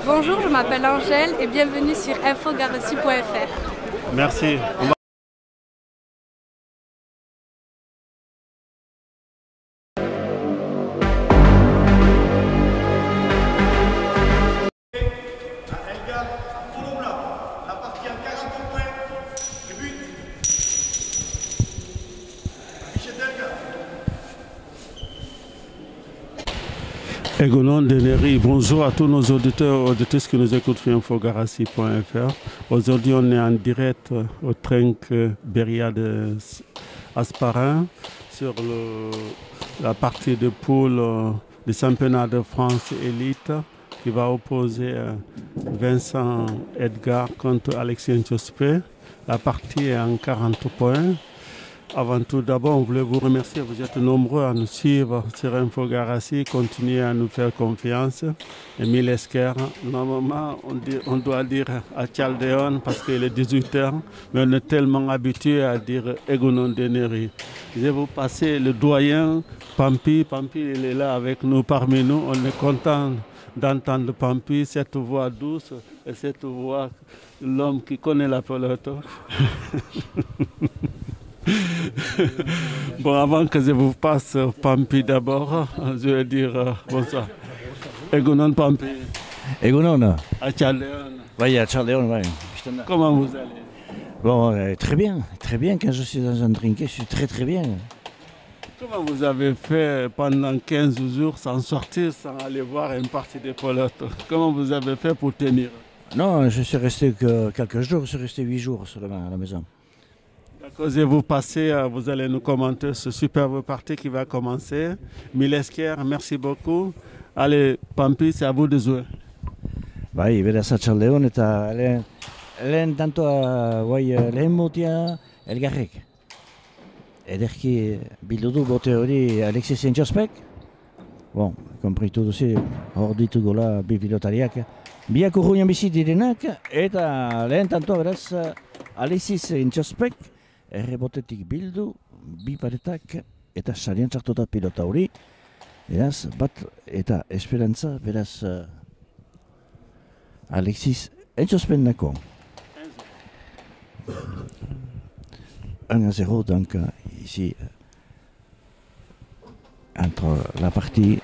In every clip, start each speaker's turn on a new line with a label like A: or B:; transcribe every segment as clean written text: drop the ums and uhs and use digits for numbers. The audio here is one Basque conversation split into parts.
A: Bonjour, je m'appelle Angèle et bienvenue sur infogarossi.fr.
B: Merci. Egonon Deneri, bonjour à tous nos auditeurs et auditrices qui nous écoutent sur infogarassi.fr. Aujourd'hui, on est en direct au Trenk Beria de Asparin sur la partie de poule du championnat de France Élite qui va opposer Vincent Edgar contre Alexis Nchospé. La partie est en 40 points. Avant tout, d'abord, on voulait vous remercier. Vous êtes nombreux à nous suivre sur Infogarassi. Continuez à nous faire confiance. Emile Esker, normalement, on doit dire à Chaldeon parce qu'il est 18h, mais on est tellement habitué à dire Egonon Deneri. Je vais vous passer le doyen Pampi. Pampi, il est là avec nous, parmi nous. On est content d'entendre Pampi, cette voix douce et cette voix, l'homme qui connaît la pelote. Bon, avant que je vous passe Pampi d'abord, je vais dire bonsoir. Egonon Pampi.
C: Egonon.
B: À Chaldeon.
C: Oui, à Chaldeon, oui.
B: Comment vous allez?
C: Bon, très bien. Quand je suis dans un trinquet, je suis très bien.
B: Comment vous avez fait pendant 15 jours sans sortir, sans aller voir une partie des pelotes? Comment vous avez fait pour tenir?
C: Non, je suis resté que quelques jours, je suis resté 8 jours seulement à la maison.
B: D'accord, je vais vous passer, vous allez nous commenter ce superbe parti qui va commencer. Milesker, merci beaucoup. Allez, Pampi, c'est à vous de jouer.
C: Bai, beraz Atxaldeon eta lehen tantoa lehen motia elgarrek. Ederki bildu du bote hori Alexis Nchospek. Bon, konpritu duzi, hor ditugola bi pilotariak. Biak urruñan bizi direnak eta lehen tantoa beraz Alexis Nchospek errebotetik bildu, bi paretak eta sarian sartuta pilota hori. Beraz, bat eta esperantza, beraz Alexis Nchospek-nako. 1-0 donc ici entre la partie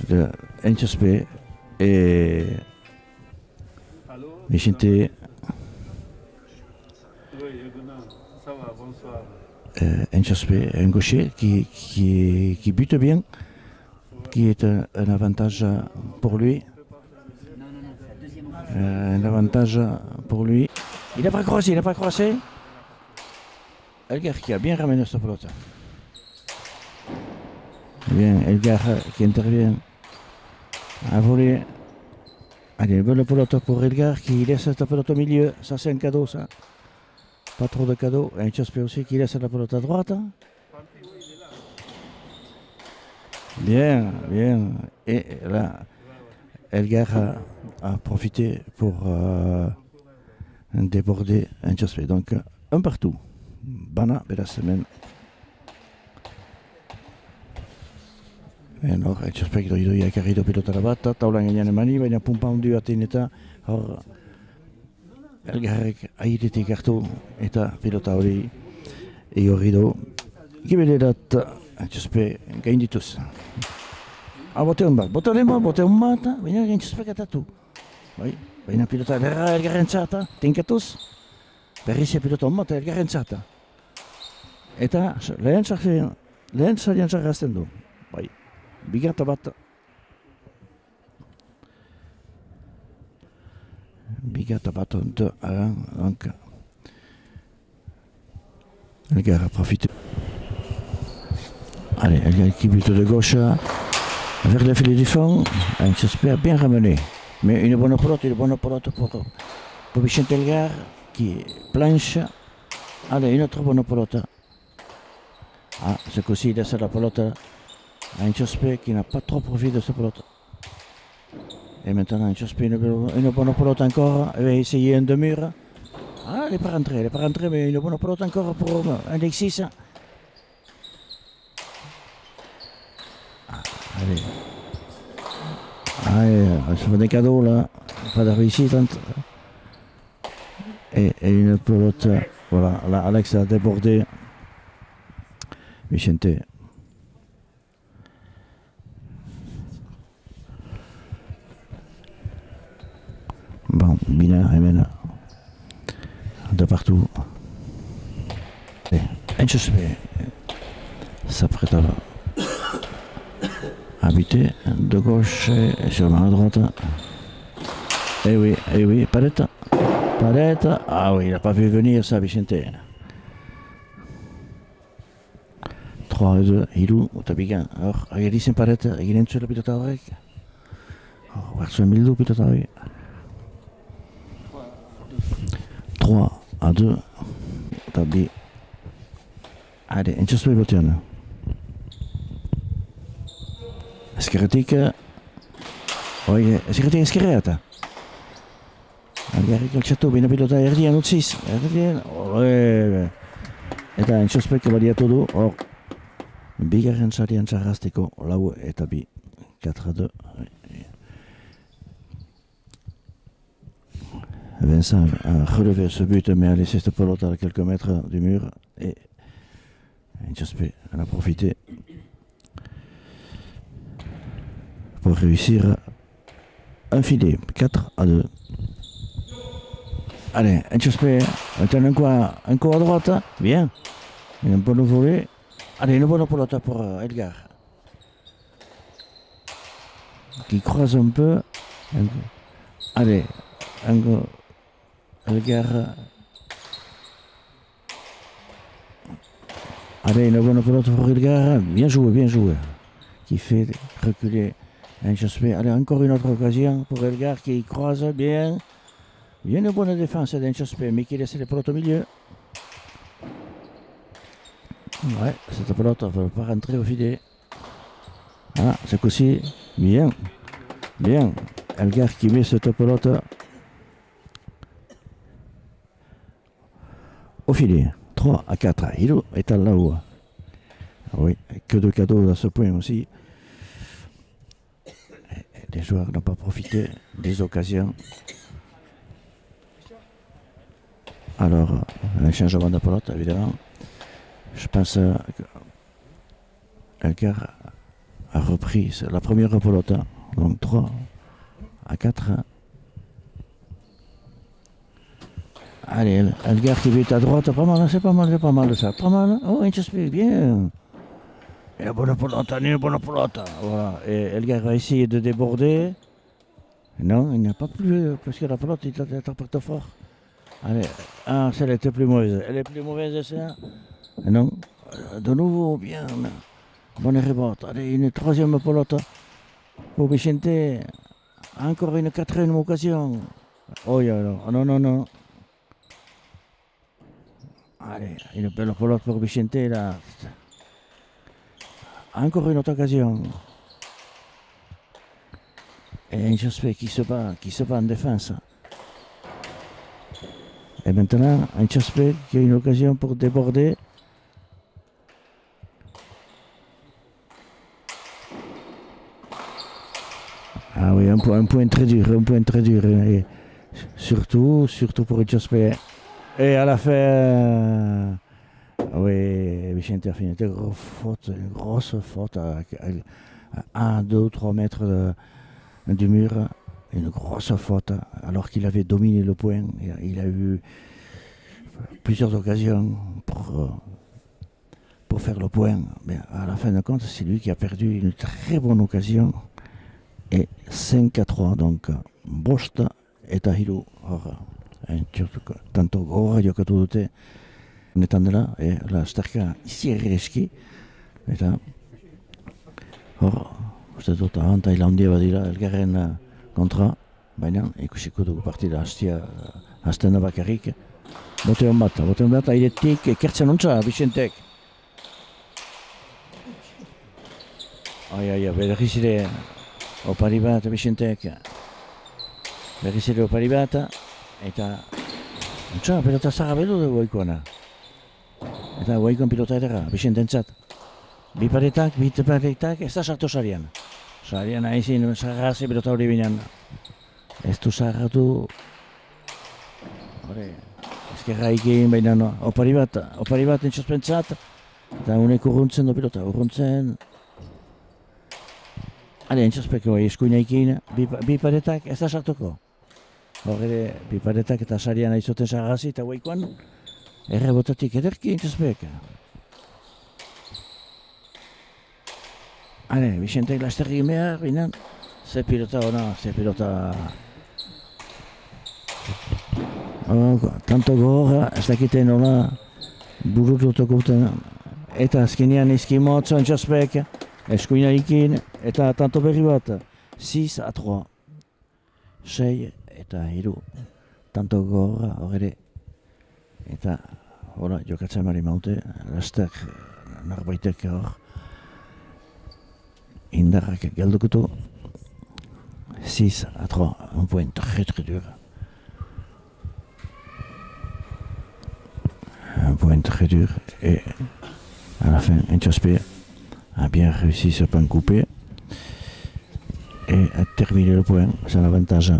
C: de Nchospek et Vicente. Nchospek, un gaucher qui bute bien, qui est un avantage pour lui. Un avantage pour lui. Il n'a pas croisé. Elgar qui a bien ramené cette pelote. Bien, Elgar qui intervient à voler. Allez, belle pelote pour Elgar qui laisse cette pelote au milieu. Ça, c'est un cadeau, ça. Pas trop de cadeaux. Et Nchospek aussi qui laisse la pelote à droite. Bien. Et là, Elgar a profité pour déborder Nchospek. Donc, un partout. Bana, beraz hemen. Hor, Nchospek doidoia ekarri du pilotara bat, taulan gainean emani, baina pumpa handi batean eta hor Elgarrek airetik hartu eta pilota hori igorri du. Gibelerat Nchospek gaindituz. Bote hon bat, baina Nchospek atatu. Baina pilota Elgarrentzat, tinkatuz. Berriz pilota hon bat Elgarrentzat. Eta lehen sarian sarrazten du. Bigata bat. Bigata bat de 1, donc Elgar a profité. Allez, Elgar qui bute de gauche vers le filet du fond. Nchospek a bien ramené. Mais une bonne pelote pour Vicente Elgar qui planche. Allez, une autre bonne pelote. Ah, ce coup-ci, il laisse la pelote à Nchospek qui n'a pas trop profité de cette pelote. Et maintenant, Nchospek, une bonne pelote encore. Il va essayer un demi-mur. Ah, elle n'est pas rentrée, mais une bonne pelote encore pour Alexis. se fait des cadeaux là, pas de réussite. Et une pelote, voilà, là Alex a débordé. Vicente. Bon, Bina ramène de partout. Et Enchespé s'apprête à buter de gauche et sur la droite. Eh oui, Palette. Ah oui, il n'a pas vu venir ça, Vicente. 3-2, hiru, eta bigan. Hor, ageri zen Palette, egin entzuela pilota horrek. Hor, zuen bildu pilota hori. 3-2, eta bi. Hade, Enchespé botean. Eskerretik, eskerrea eta. Algarrik altxatu, bina pilota erdian utziz. Eta Enchespek baliatu du, hor. Bigarren sarian txarrazteko, lau eta bi. 4-2. Vincent a relevé ce but, mais a laissé cette pelote à quelques mètres du mur. Et Enchespé en a profité pour réussir un filet. 4-2. Allez, Enchespé, maintenant un coup à droite, bien. Une bonne volée. Allez, une bonne pelote pour Edgar. Qui croise un peu. Allez, Edgar. Allez, une bonne pelote pour Edgar. Bien joué. Qui fait reculer Enchespé. Allez, encore une autre occasion pour Edgar qui croise bien. Il y a une bonne défense d'Enchespé, mais qui laisse les pelotes au milieu. Ouais, cette pelote ne va pas rentrer au filet. Ah, ce coup-ci, bien. Edgar qui met cette pelote au filet. 3-4. Il est là-haut. Oui, que de cadeaux à ce point aussi. Les joueurs n'ont pas profité des occasions. Alors, un changement de pelote, évidemment. Je pense que Edgar a repris la première pelote. Donc 3-4. Allez, Edgar qui est à droite, pas mal, c'est pas mal ça. Pas mal. Oh, Enchespé, bien. Et bonne pelote. Voilà. Et Edgar va essayer de déborder. Non, il n'y a pas plus, parce que la pelote, il t'apporte fort. Allez, celle-là était plus mauvaise. Elle est plus mauvaise, ça. Non, de nouveau, bien. Bonne rebote. Allez, une troisième pelote pour Vicente. Encore une quatrième occasion. Oh, non. Allez, une belle pelote pour Vicente, là. Encore une autre occasion. Et Enchespé qui se bat en défense. Et maintenant, Enchespé qui a une occasion pour déborder. Ah oui, un point très dur. Et surtout pour Enchespé. Et à la fin, oui, Vicente a fait une grosse faute à 1, 2, 3 mètres du mur. Une grosse faute, alors qu'il avait dominé le point. Il a eu plusieurs occasions pour faire le point. Mais à la fin de compte, c'est lui qui a perdu une très bonne occasion. Et 5-3, donc Bost eta hiru. Tanto gora jokatu dute honetan dela, lasterka izigarrizki. Eta hor, uste dut abantaila handia badira elgarren kontra, baina ikusiko dugu partida hasten da bakarrik. Boteon bat airetik ekertzen ontsa, Vicentek. Berriz ere opari bat, Vicentek. Berriz ere opari bat, eta ontsa, pelota zaga bedu dugu oikoana. Eta oikoan pilota edera, Vicententzat. Bi paretak, ez da sartu sarian. Sarian haizin, sarrazi pelota hori binean. Ez du sarratu. Hore, ezkerra ikein baina opari bat entxospentzat. Eta unek urruntzen do pelota, urruntzen. Hale, entxospeko eskuina ikein, bi paretak ez da sartuko. Horre, bi paretak eta sarian aizoten sarrazi eta guaikoan errebotatik ederki entxospek. Hale, Vicentek lasterri behar, baina ze pilota ona, ze pilota... Tanto gogorra, ez dakiten ona burututuko uten. Eta azkenean izkimotzo entxospek, eskuina ikin, eta tanto berri bat, 6-3. 6 eta 3. Tanto gogorra horre. Eta, hola, jokatzen mari maute, laster narbaitek hor. Indarrak galdukutu. 6-3, un point très très dur. Un point très dur et à la fin, Entxospe a bien réussi ce point coupé et a terminé le point, c'est un avantage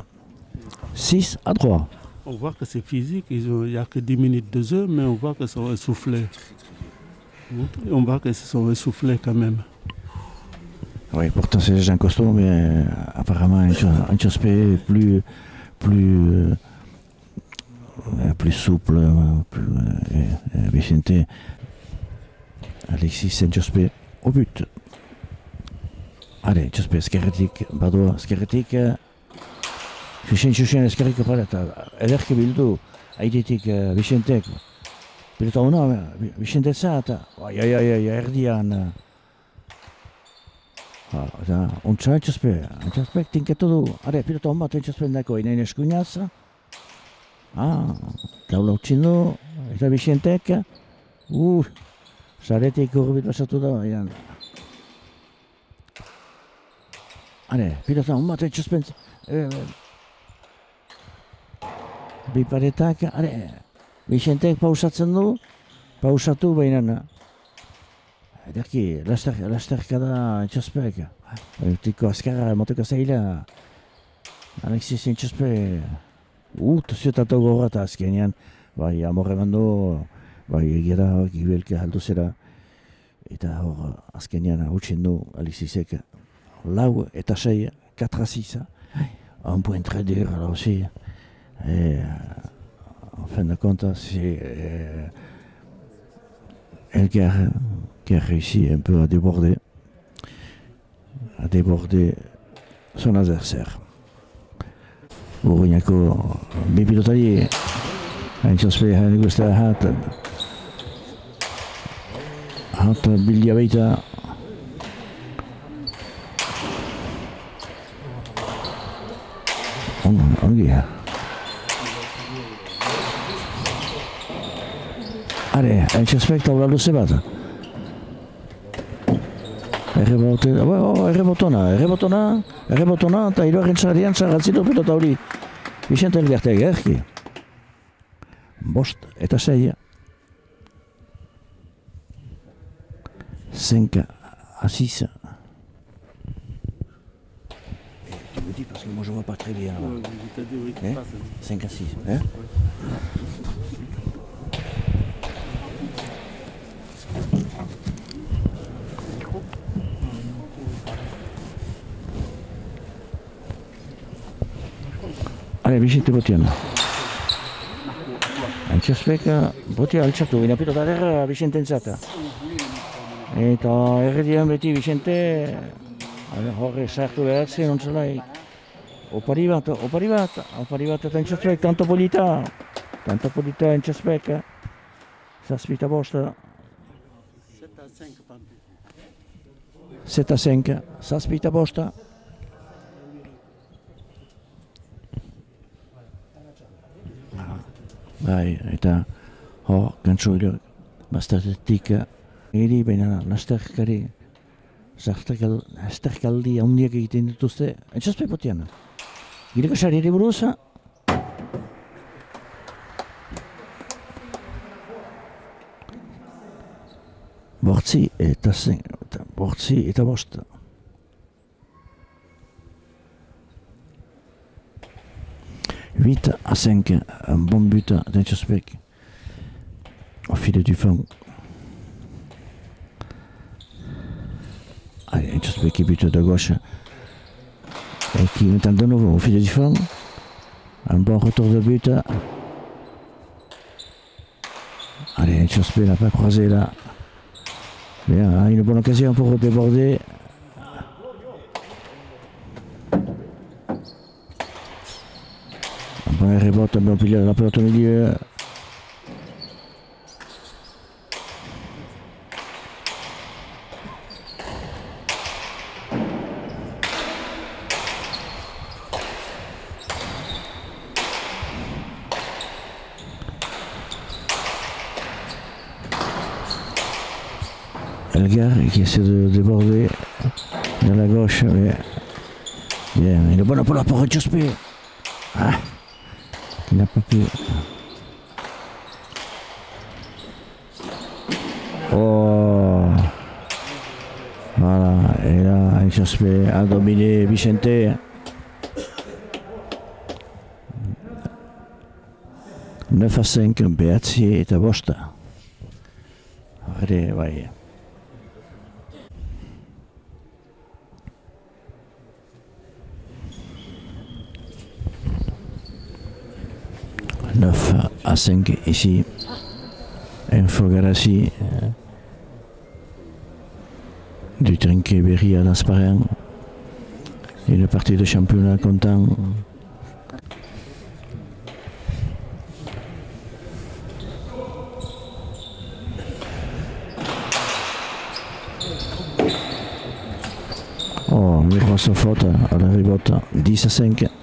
C: 6-3.
B: On voit que c'est physique, il n'y a que 10 minutes de jeu, mais on voit qu'ils sont essoufflés. On voit qu'ils se sont essoufflés quand même.
C: Oui, pourtant c'est des gens costauds, mais apparemment Entxospe est plus souple, Vicente, Alexis Entxospe au but. Allez, Entxospe eskerretik, badoa eskerretik, xuxen eskerrik pareta, ederki bildu, airetik Vicentek. Pilota ona, Vicente zata, erdian. Ontsa Entxospek tinketu du, pilota on bat Entxospe dako inain eskuinaz. Laula utxin du, eta Vicentek, saretik urrubit basatu da, pilota on bat Entxospe, bi paretak, Vicentek pausatzen du, pausatu behinan. Ederki, lasterka da Entxospek. Tiko azkarra, moteko zaila. Alexis Entxospe, ziotatu gorra eta azkenean, bai, amorre bandu, bai, egira, gibelke haldu zera. Eta hor, azkenean hautsen du Alexisek. 4 eta 6, 4-6. Un point très dur, là aussi. En fin de compte, c'est Elgar qui a réussi un peu à déborder son adversaire. Urruñako bi pilotari Entxospe guztia hat bildia baita. Ongi. Entxospek taula luze bat. Errebotona, eta hiruaren sarian sarratzitu pilota hori. Vicente Elgartek, erki. 5 eta 6. 5-6. Tu me dis parce que moi je vois pas très bien. 5-6. Vicente botian. Entxospek botia altxatu, baina pilota derra Vicente entzata. Eta erredian beti Vicente horre sartu behar zen ontzalai. Opari bat eta Entxospek tanto polita Entxospek. 7-5. 7-5, 7-5. Bai, eta hor, gantzoilok, bastatetik eri, baina lasterkaldi handiak egiten dituzte, Entxospe potian. Gireko sari ere buruza. Bortzi eta 5. 8-5, un bon but d'Inchospec au fil du fond. Allez, Inchospec qui bute de gauche et qui met de nouveau au fil du fond. Un bon retour de but. Allez, Inchospec n'a pas croisé là. Bien, une bonne occasion pour déborder. Un bon rebote, un bon pilier de la pelote au milieu. Elgar qui essaie de déborder de la gauche, mais bien, il est bon apport pour Inchospec. Ah, il n'a pas pu. Oh, voilà, et là, Inchospec a dominé Vicente. « 9-5, Beazzi est à Bosta. Allez, ouais. « 9-5 ici, Infogarassi du Trinquet Berry à l'Asparin. Une partie de championnat content. Oh, une grosse faute à la ribote, 10-5. «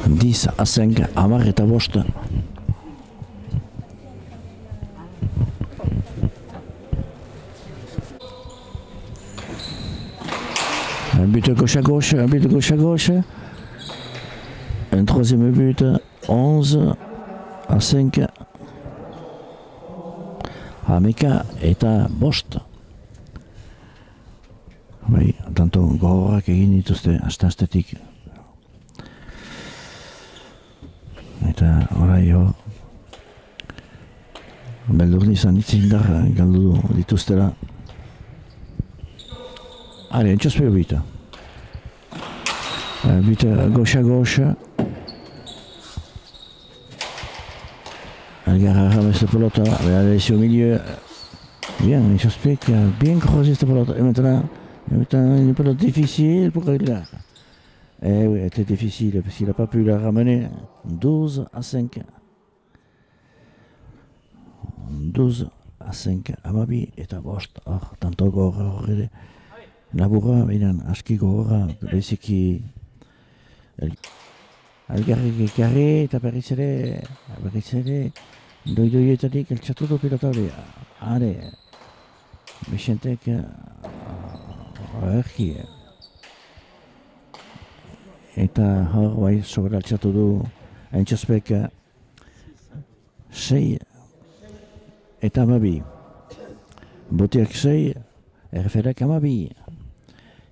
C: 10-5, Amar est à Bosta. Un but gauche à gauche, un but gauche à gauche. Un troisième but, 11-5. Ameka est à Bosta. Oui, tanto gogorak egin dituzte aste-astetik. Eta orai hor beldur izan itzindar galdu dituztela. Allez, Inchospec but. But gauche à gauche. Elgar ramasse la pelote, elle a laissé au milieu. Bien, Inchospec a bien croisé cette pelote. Et maintenant une pelote difficile pour Elgar. Eh oui, elle était difficile parce qu'il n'a pas pu la ramener. 12-5. 12-5. Amabi eta bost. Tanto gogorra horre. Laburra, behinan, aski gogorra. Beziki. Elgarrik ekarri eta berriz ere. Doidoietatik eltsatu du pilota hori. Are. Vicentek. Erki. Eta hor bai sobera altxatu du Inchospec 6 eta 12. Botiak 6, RFRek 12.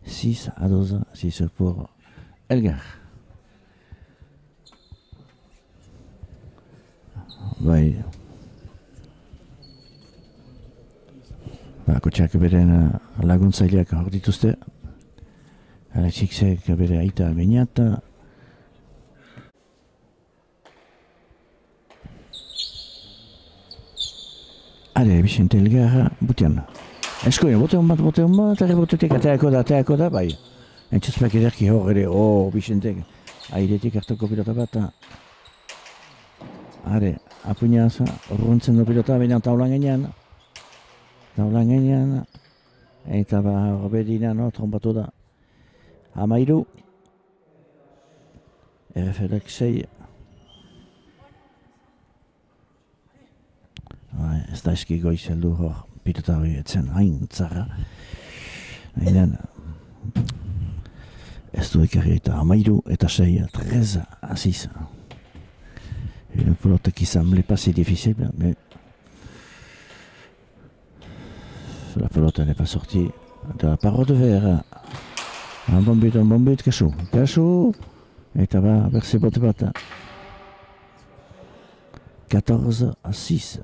C: 6-12, 6 pour Elgar. Bai. Kotxeak beren laguntzaileak hor dituzte. Alexixek bere aita Beñat. Allez, Vicente Elgar, butian. Eskoien, bote hon bat, eta rebotetik ateako da, bai. Inchospec ederki hor ere, Vicentek, airetik hartuko pilota bat. Are, apuñaz, urruntzen du pilota, baina taulan gainean. Eta Robedinan trompatu da. Amairu. RFRek 6. Ez da eski goiz heldu hor pilota hori etzen hain tzarra. Hainen ez du ekarri eta amairu eta 6, 13-6. Une pelote qui semblait pas si difficile, mais la pelote n'est pas sortie. de la paroi de verre. Un bon but, Cachou. Cachou, eta ba, berse bote bat. 14-6.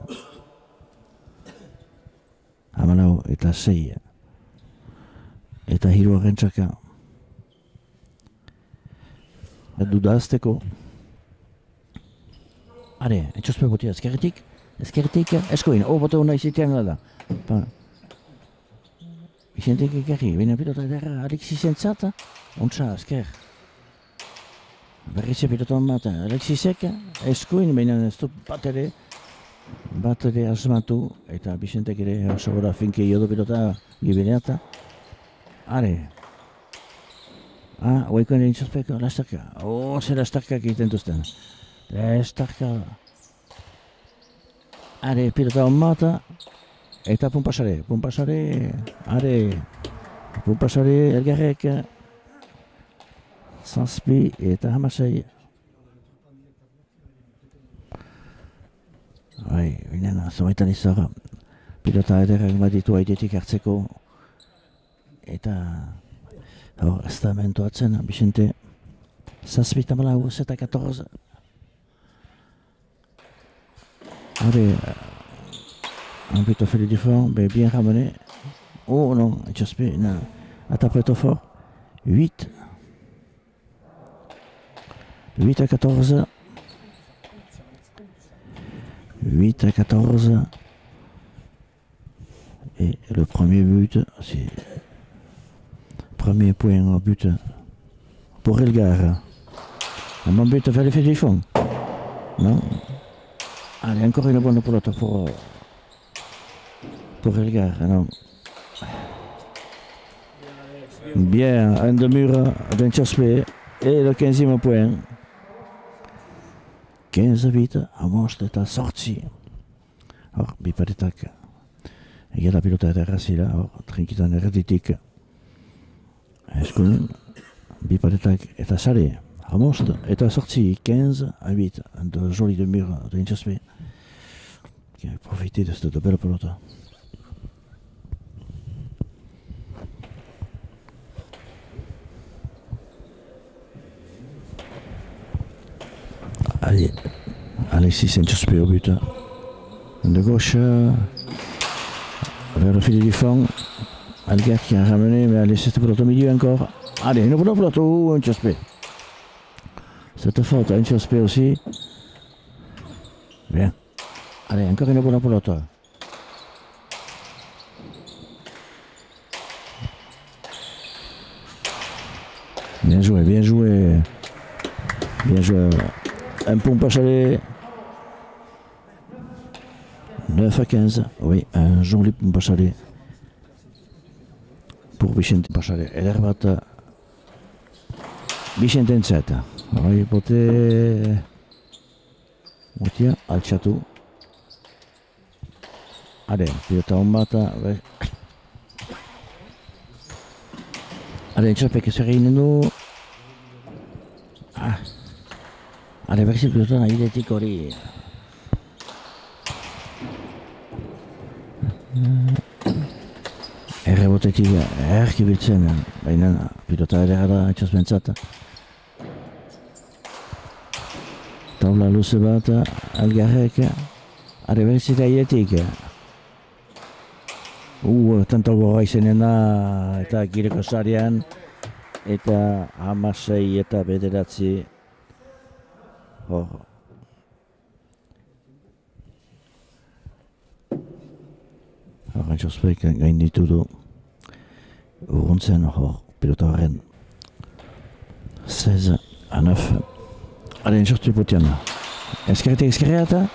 C: Hamalau eta 6. Eta hiruaren txaka. Duda azteko. Are, etxospe botia, ezkerretik, eskoin, bote hona izitean da. Vicente ekarri, baina pilota edera Alexis entzat, ontsa, ezker. Berrize pilota bat, Alexisek, eskoin, baina ez du bat ere asmatu, eta Vicentek ere oso gora finke iodo pilota gibileata. Are. Oikoen etxospeko, lastarka. Zer lastarkak egiten duzten. Lastarka. Are, pilota hon mata. Eta pumpasare, are, pumpasare elgarrek, zazpi eta hamasei. Binen, zomaitan izara, pilota ederrak baditu haidetik hartzeko, eta ez da mentuatzen, Vicente, zazpi eta malau, zeta 14. Un but fait le défense, bien ramené. Oh non, Etxospe, non. Attaque trop fort. 8 à 14. 8 à 14. Et le premier but, c'est... Premier point au but pour Elgar. Un bon but fait l'effet du fond. Non. Allez, encore une bonne pelote pour Elgar, non. Bien, un de mur d'Etxospe et le 15e point. 15-8, Amos eta sortzi. Hor, biparetak. Egela pilota ederra zira, hor, trinkitan erretitik. Eskunen, biparetak eta sare. Amos eta sortzi, 15-8. Un joli de mur d'Etxospe. Qui a profité de cette belle pelota. Allez, Alexis Etxospe au but. De gauche, vers le fil du fond. Elgar qui a ramené, mais a laissé cette pelote au milieu encore. Allez, une bonne pelote, Etxospe. Cette faute, Etxospe aussi. Bien. Allez, encore une bonne pelote. Bien joué, bien joué. Bien joué. Un pompe chalet. 9 à 15. Oui, un joli pompe chalet. Pour Vicente Pachalet. Et l'herbat Vicente entzat. Oui, pote... Motia, al château. Allez, pilota on mata. Allez, Etxospe che sereno. Allez, berriz pilota nahidetik hori. Errebotetik erkibiltzen, baina pilota ederra da Etxospe entzat. Taula luze bat, Elgarrek. Allez, berriz nahidetik. Tanto gora izenen da, eta gireko sarian, eta 16 eta 9. Hor. Hor, Etxospek gainditu du. Urruntzen hor, pilota horren. 16 à 9. Allez, Etxospe potian. Eskerreata.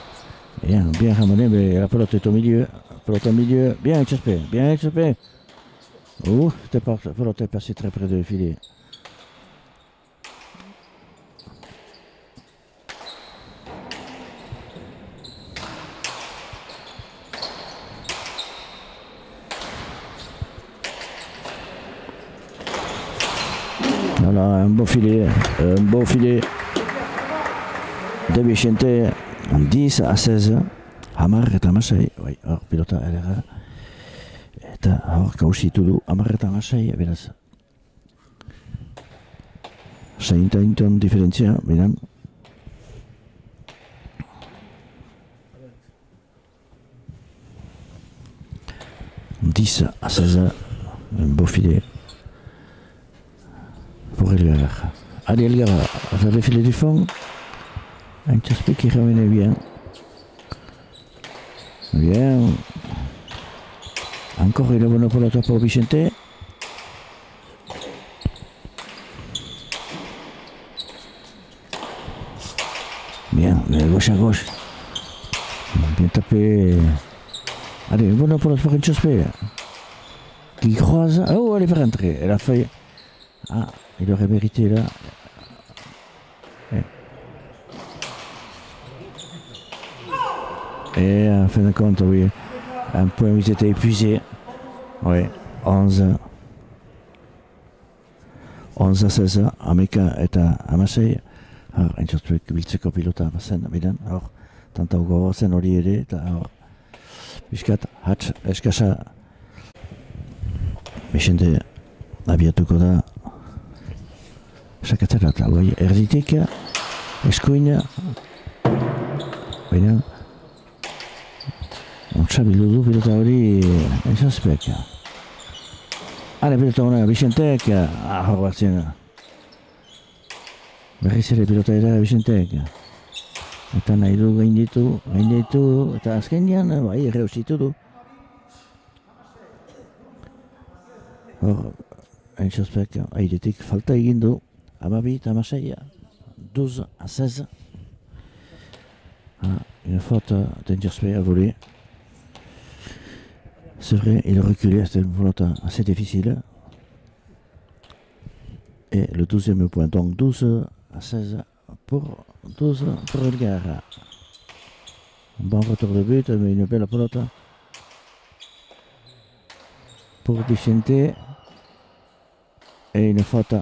C: Bien ramené, mais la pelote est au milieu. Pelote au milieu. Bien Etxospe, bien Etxospe. Cette pelote est passée très près du filet. Voilà, un beau filet de Vicente, 10 à 16. Hamar eta Masai, pilota edera. Eta hor kausitu du 10-6, beraz. 6 inton diferentzia, beran. Dix à 16, un beau filet pour Elgar. Allez Elgar, à faire le filet du fond. Un Tchaspé qui revenait bien. Bien. Encore il a bonne pelota pour Vicente. Bien, mais gauche à gauche. Bien tapé. Allez, une bonne pelota pour Tchaspé. Qui croise. Oh, elle est rentrée. Elle a fait. Ah, il aurait mérité là. Et en fin de compte, oui, un point où ils étaient épuisés. Oui, 11 à 16, Amerika eta Amasei. Hor, entzortuek biltzeko pilota bazen, bidan, hor, tantau gogozen hori ere, eta hor, biskat, hatz, eskasa, Vicente abiatuko da, sakatzera, eta goi, erditik, eskuina, bidan, ontsa bildu du pilota hori, entzazpek. Ale, pilota hona, Vicentek, hor batzen, berriz ere pilota era Vicentek. Eta nahi du gainditu, eta azkenean, bai, erreusitu du. Hor, entzazpek, airetik falta egin du, 12 eta 16, 12 à 16. Une faute d'Entzazpek a volé. C'est vrai, il a reculé, c'était une faute assez difficile. Et le 12e point, donc 12 à 16 pour Elgar. Un bon retour de but, mais une belle pelote pour Vicente. Et une faute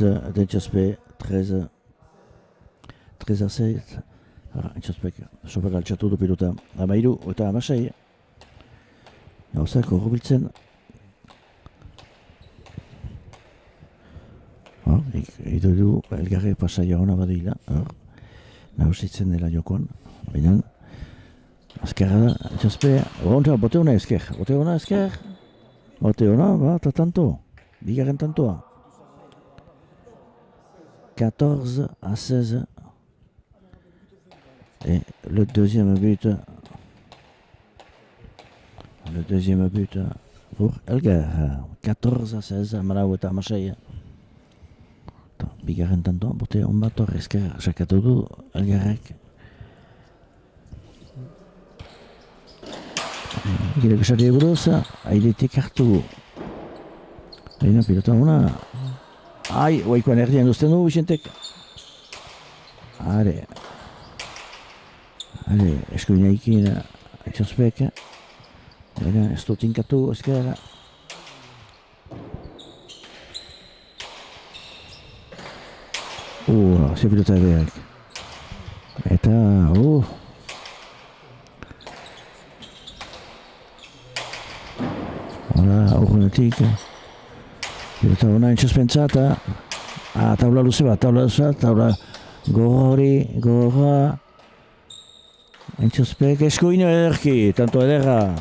C: d'Entzazpek, 13 à 7. Entzazpek, sobera altxatu du pilota, 13 eta 16. Gauzak horbiltzen. Ido du Elgarre pasaia hona badila, nagusitzen dela jokoan, baina azkarra da, Entzazpek, bote hona ezker, bote hona, ba, eta tanto, bigarren tantoa. 14 à 16. Et le deuxième but pour Elgar, 14 à 16, Malau eta Amasei. Bigarren tantoa, bote hon bat hor ezker sakatu du Elgarrek. Gireko sari buruz, airetik hartu. Baina pilota hona. Ai, oikoan erdian duzten du, Vicentek. Are, eskuina ikin Entzazpek. Baina ez du tinkatu ezkera. Ze pilota ebeak. Eta, hola, urgunetik. Pilota hona Entzazpentzata. Taula luze bat, taula gorra. Entzazpek eskuina ederki, tanto ederra.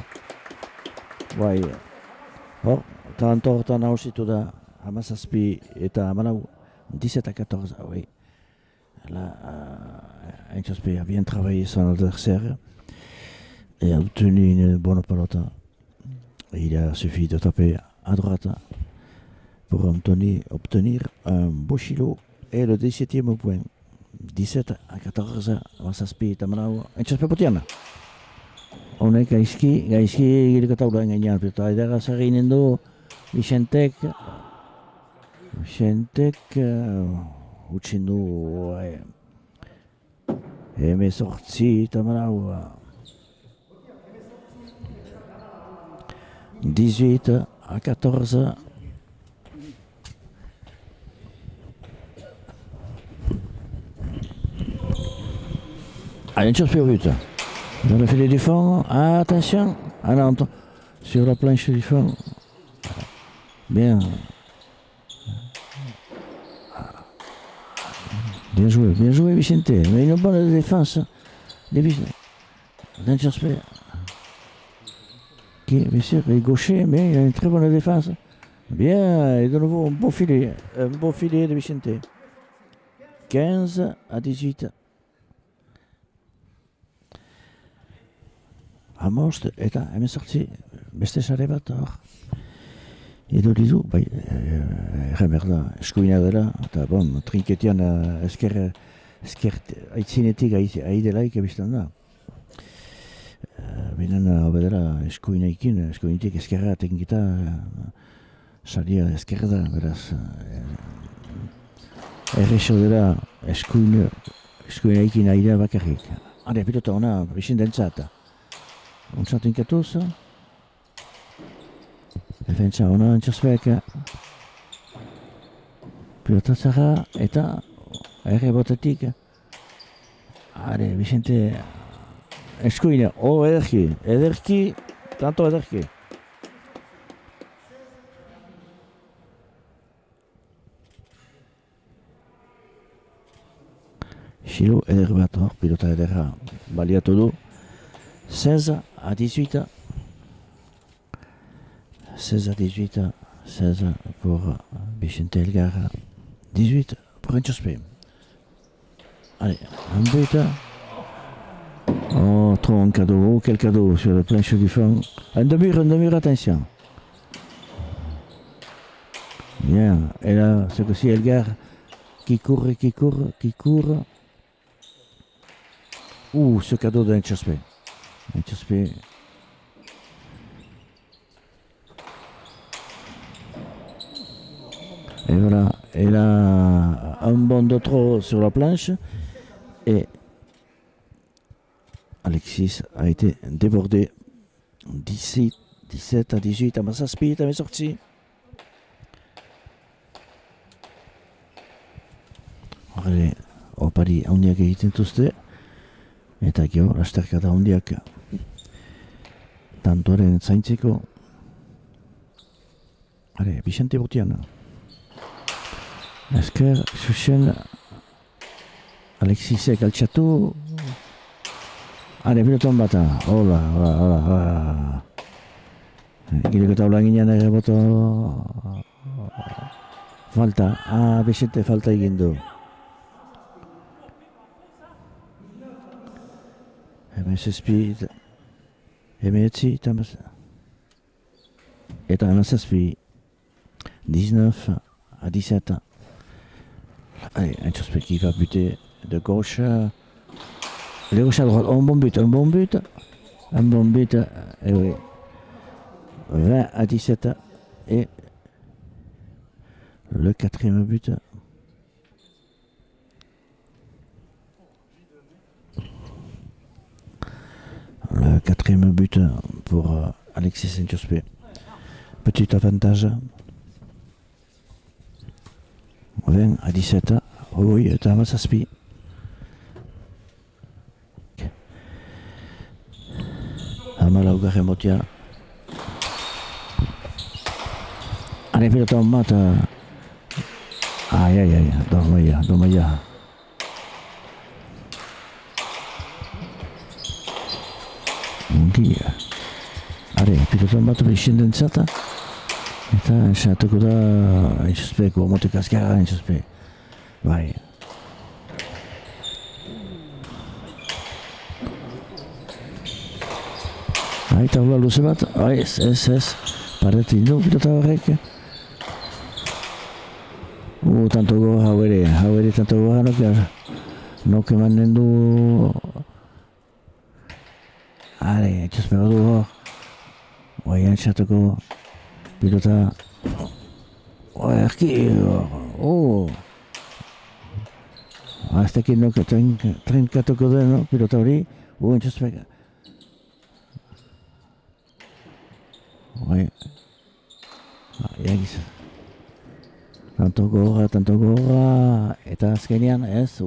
C: Bai, hor, tanto hortan hausitu da, 17 eta 17-14, oui. Là, Entzazpek a bien travaillé son adversaire et a obtenu une bonne pelote. Il a suffi de taper à droite pour obtenir un beau chilo et le 17e point. 17-14, Mazazpi eta Manau, Entzazpek botean. Honek gaizki gireko taula gainean, eta edera zarrinen du Vicentek utxin du emezortzi eta Manau. 18-14. Allez, une chose pour but. Dans le filet du fond, attention. Ah non, sur la planche du fond. Bien. Bien joué Vicente. Mais une bonne défense. Dangerspé. Qui bien sûr est gaucher, mais il a une très bonne défense. Bien, et de nouveau un beau filet de Vicente. 15-18. Amost eta hemen sortzi beste sare bat hor. Edo dizu, bai, erremer da, eskuina dela, eta bon, trinketian esker aitzinetik aidelaik ebizten da. Binen obedera eskuinetik eskerra tenkita, saria eskerra da, beraz. Errexo dela eskuinekin aidea bakarrik. Hare, pilota ona, bizindentzat. Ontsatu inkatuz. Defentsa ona Antxospek. Pilota zara eta erre botetik. Hare, Vicente eskuine. Ederki, tanto ederki. Xilo eder bat hor, pilota ederra baliatu du. 16-18. 16-18. 16 pour Vicente Elgar. 18 pour Antxospe. Allez, un but. Oh, trop un cadeau. Oh, quel cadeau sur le planche du fond. Un demi-mur, attention. Bien. Et là, c'est aussi Elgar qui court. Ouh, ce cadeau d'Antxospe. Antxospe. Et voilà, elle a un bond de trop sur la planche et Alexis a été débordé. 17-18, Amasaspi est sorti. Horre, opari handiak egiten duzte. Eta gero, lasterkada handiak tantoaren zaintzeko. Hare, Vicente Botiana. Esker, Xuxen, Alexisek altxatu. Hare, piloton bata. Hola. Gireko taula ginen ere boto. Falta. Vicente falta egin du. Hemen Hemetzi, eta Hemen 19-17. Allez, Antxospe qui va buter de gauche. De gauche à droite, un bon but. Et oui. 20-17. Et le quatrième but. Le quatrième but pour Alexis Antxospe. Petit avantage. 20-17. Oui, Tamasaspi. Amala Ugarre Motia. Allez, pilota en mat. Aïe, Domaya. Allez, pilota en mat bizindentzat. Eta esatuko da Antxospek, gomotek azkarra Antxospek. Bai. Taula luze bat. Ez. Paretik du pilota horrek. Tanto goa hau ere tanto goa nok emanen du. Are, Antxospek du hor. Bai, esatuko pilota. Erki. Ez dakit nok trenkatuko den pilota hori. Antxospek. Bai. Iagiz. Tanto gora. Eta azkenean ez.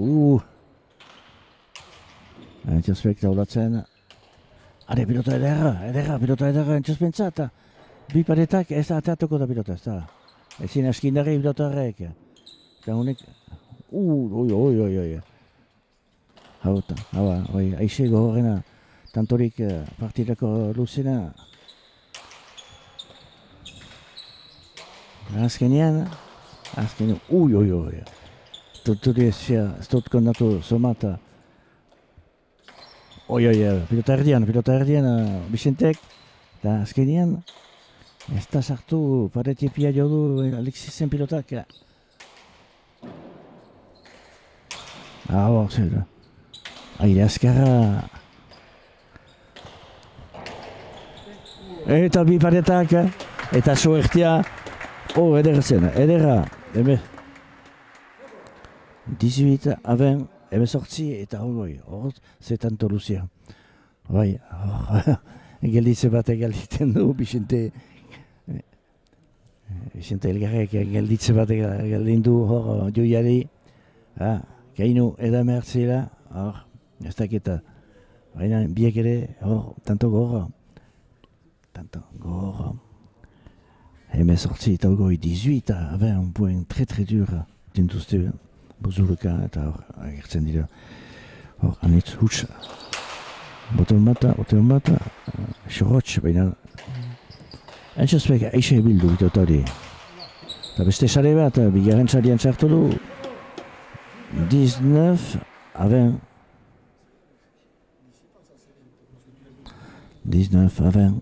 C: Antxospek taulatzen. Are, pilota pilota ederra entxaspentzata. Bi paretak ez da ateatuko da pilota, ez da. Ezin askindarri pilota horrek. Eta honek... oi. Hauta, aixe gogorrena. Tantorik partidako luzena. Azkenean, oi. Tuturi ez dut kondatu somata. Oi, pilota erdian, Bicentek. Eta azkenean, ez da sartu paretipia jodu Alexisen pilotak. Zer. Aire azkarra. Eta bi paretak, eta suertia. Edera zen, edera. 18, 20, 18 eta 20. Ze tanto luzia. Bai, gelditze bat egaliten du, Vicente Elgarrek gelditze bat egaldin du hor joiari. Kainu edamertzela, ez daketa. Baina biek ere, tanto gorra. Sorti eta goi 18 avait un point très dur dintuzte bozuluka eta hor agertzen dira. Hor, anitz huts. Boton bata, xorrotx, baina entxazpek aixe bildu bitot hori. Eta beste sare bat, bigarren sarian sartu du 19 à 20. 19 à 20.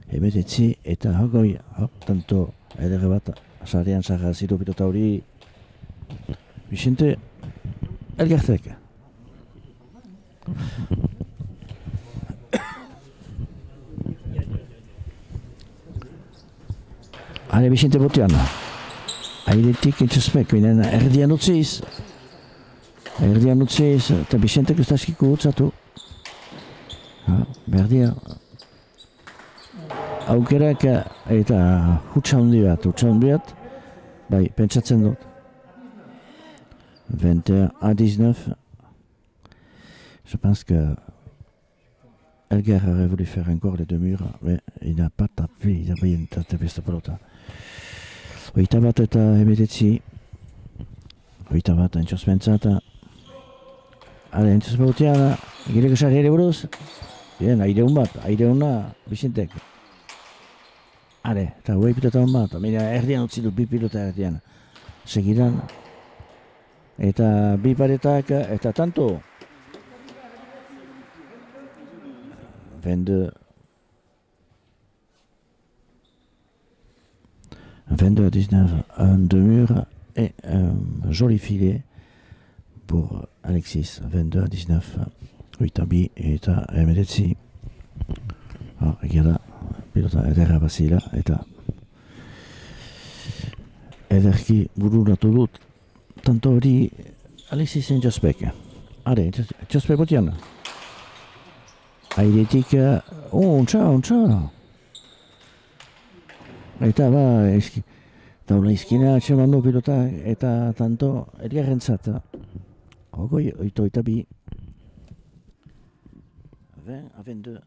C: Emetetzi eta hogoi, tanto ederre bat, sarean sarra zitu pilota hori Vicente Elgartek. Hale, Vicente botean. Airetik entxaspek, binen erdian utziz. Eta Vicentek ez dazkiko utzatu. Berdia. Aukerak eta hutsa handi bat, bai, pentsatzen dut. 21 à 19. Je pense que Elgar aurait voulu faire encore les deux murs, mais il n'a pas tapé, il a rien tapé cette pelota. Oita bat eta emetetzi. Oita bat entxospentzata. Hale, entxospentzata, gireko sarri ere buruz. Bien, aireun bat, aireuna, Vicentek. Hale, eta guai pilota hon bat, erdian utzi dut, bi pilota erdian. Segidan, eta bi paretak, eta tanto. 22 à 19, un deux-murs et un joli filet pour Alexis. 22 à 19, Oitabi eta Emeletzi. Egia pilota ederra bazila eta ederki bururatu dut. Tanto hori Alexis en Jospek. Hale, Jospek botian. Airetik, ontsa. Eta taula izkina atxeman du pilota eta tanto Elgarrentzat. Ogoi, oita bi. 20 à 22.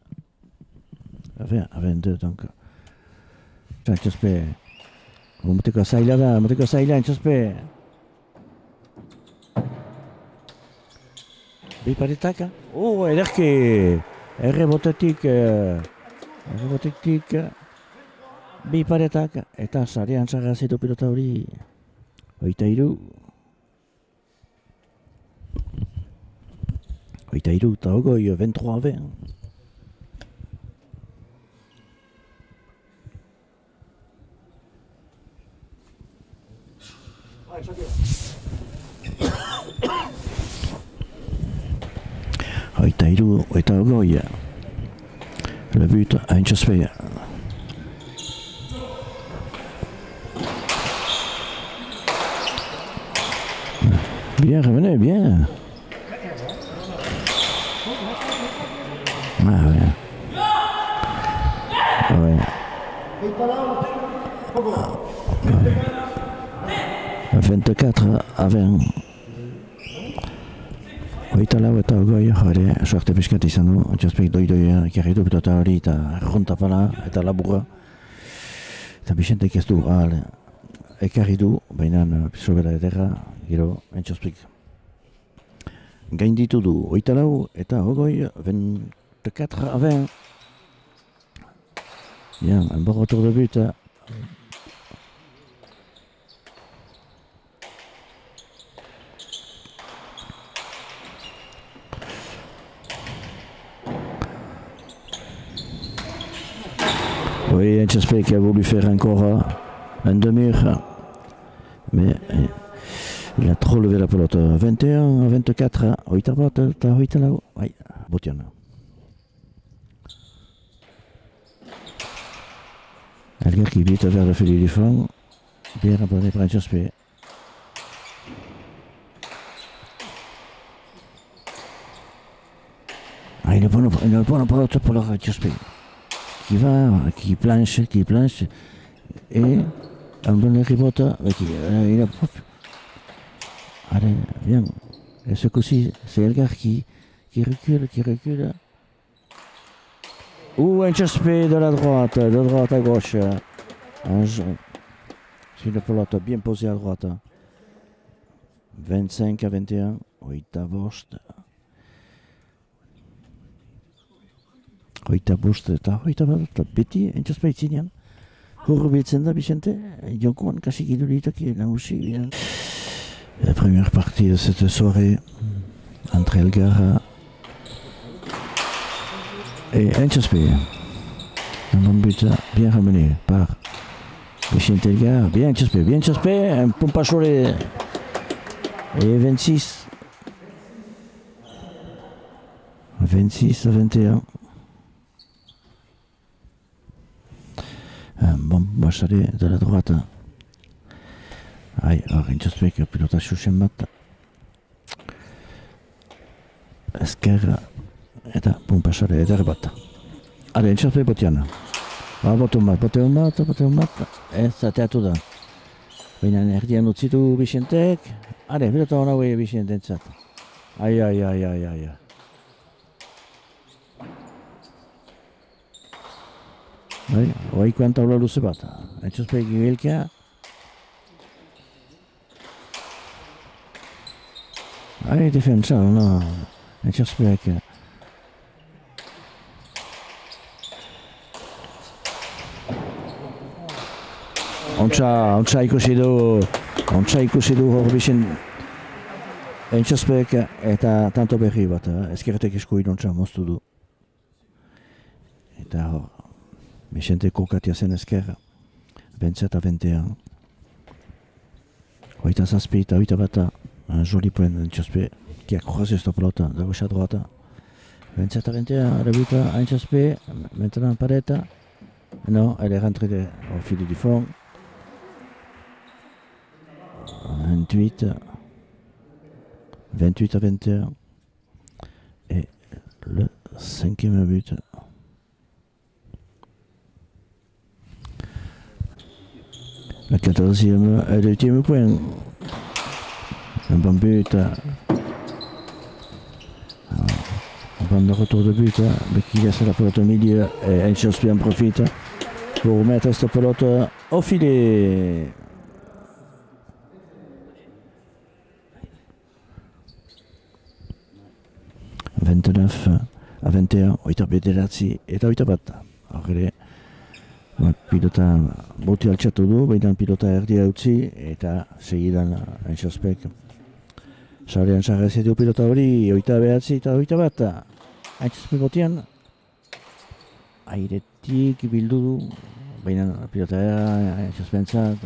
C: 20 à 22, donc. Entxospe. Moteko zaila, entxospe. Bi paretaka. Ederki. Errebotetik. Bi paretak. Eta sarean zagazitu pilota hori. 83. 83 eta ogoi 23 à 20. Oitairu eta ogoi. Le but à Entxospe. Bien, revenez, bien. Ouais. 24 à 20. Hoita lau eta ogoi, jare, suerte piskat izan du, Antxospek doi-doia ekarri du, pilota hori eta errontapala eta laburra. Eta Bisentek ez du, ekarri du, baina sobera ederra, gero Antxospek gainditu du. Hoita lau eta ogoi, 24 à 20. Bien, un bon retour de but. Oui, Antxospek qui a voulu faire encore un demi-heure, mais il a trop levé la pelote. 21 à 24, hoita bat eta hoita lau, bai, botian. Elgar qui vite vers le fil du fond, bien abordé par Antxospek. Une bonne pelote pour Antxospek. Qui va, qui planche, et un bon ribote, il a... Allez, bien. Et ce coup-ci, c'est Elgar qui recule. Ou Antxospek de droite à gauche. C'est une pelote bien posée à droite. 25 à 21, hoita bost. Hoita bost eta hoita bat, eta beti Antxospek zinean. Hurbiltzen da Vicente, jokoan kasik iduritak nagusi. La première partie de cette soirée entre Elgar et Antxospek. Un bon but bien ramené par Vicente Elgar. Bien Antxospek, un pompachole et 26 à 21. Un bon bachare de la droite. Alors Antxospek pilota xuxen bat. Ezker eta pompachare eder bat. Antxospek botian. Boteun bat. Ez ateatu da. Baina erdian utzitu Vicentek. Pilota hona hoi Vicententzat. Ai. Oaikoan taula luze bat. Antxospek gilkea. Defensa, no. Antxospek. Ontsa ikusi du hor Vicente Antxospek eta tanto berri bat. Ezkerretek eskuin ontsa moztu du. Eta hor Vicente kokatia zen ezker, 27 à 21. Hoita zazpi eta hoita bata, un joli point d'Antxospek, qui a croisé cette pelote de gauche à droite. 27 à 21, le but à Antxospek, maintenant Paretta. Non, elle est rentrée au fil du fond. 28 à 21. Et le cinquième but. Le 14e et le 10e point. Un bon but. Un bon retour de but, mais qui laisse la pelote au milieu et Antxospek en profite pour mettre cette pelote au filet. « 29 à 21, hoita bederatzi eta hoita bat. Horre, pilota boti altxatu du, baina pilota erdia utzi eta segidan Antxospek. Sarean sarrezi du pilota hori, hoita behatzi eta hoita bat. Antxospek botian, airetik bildu du, baina pilota Antxospekentzat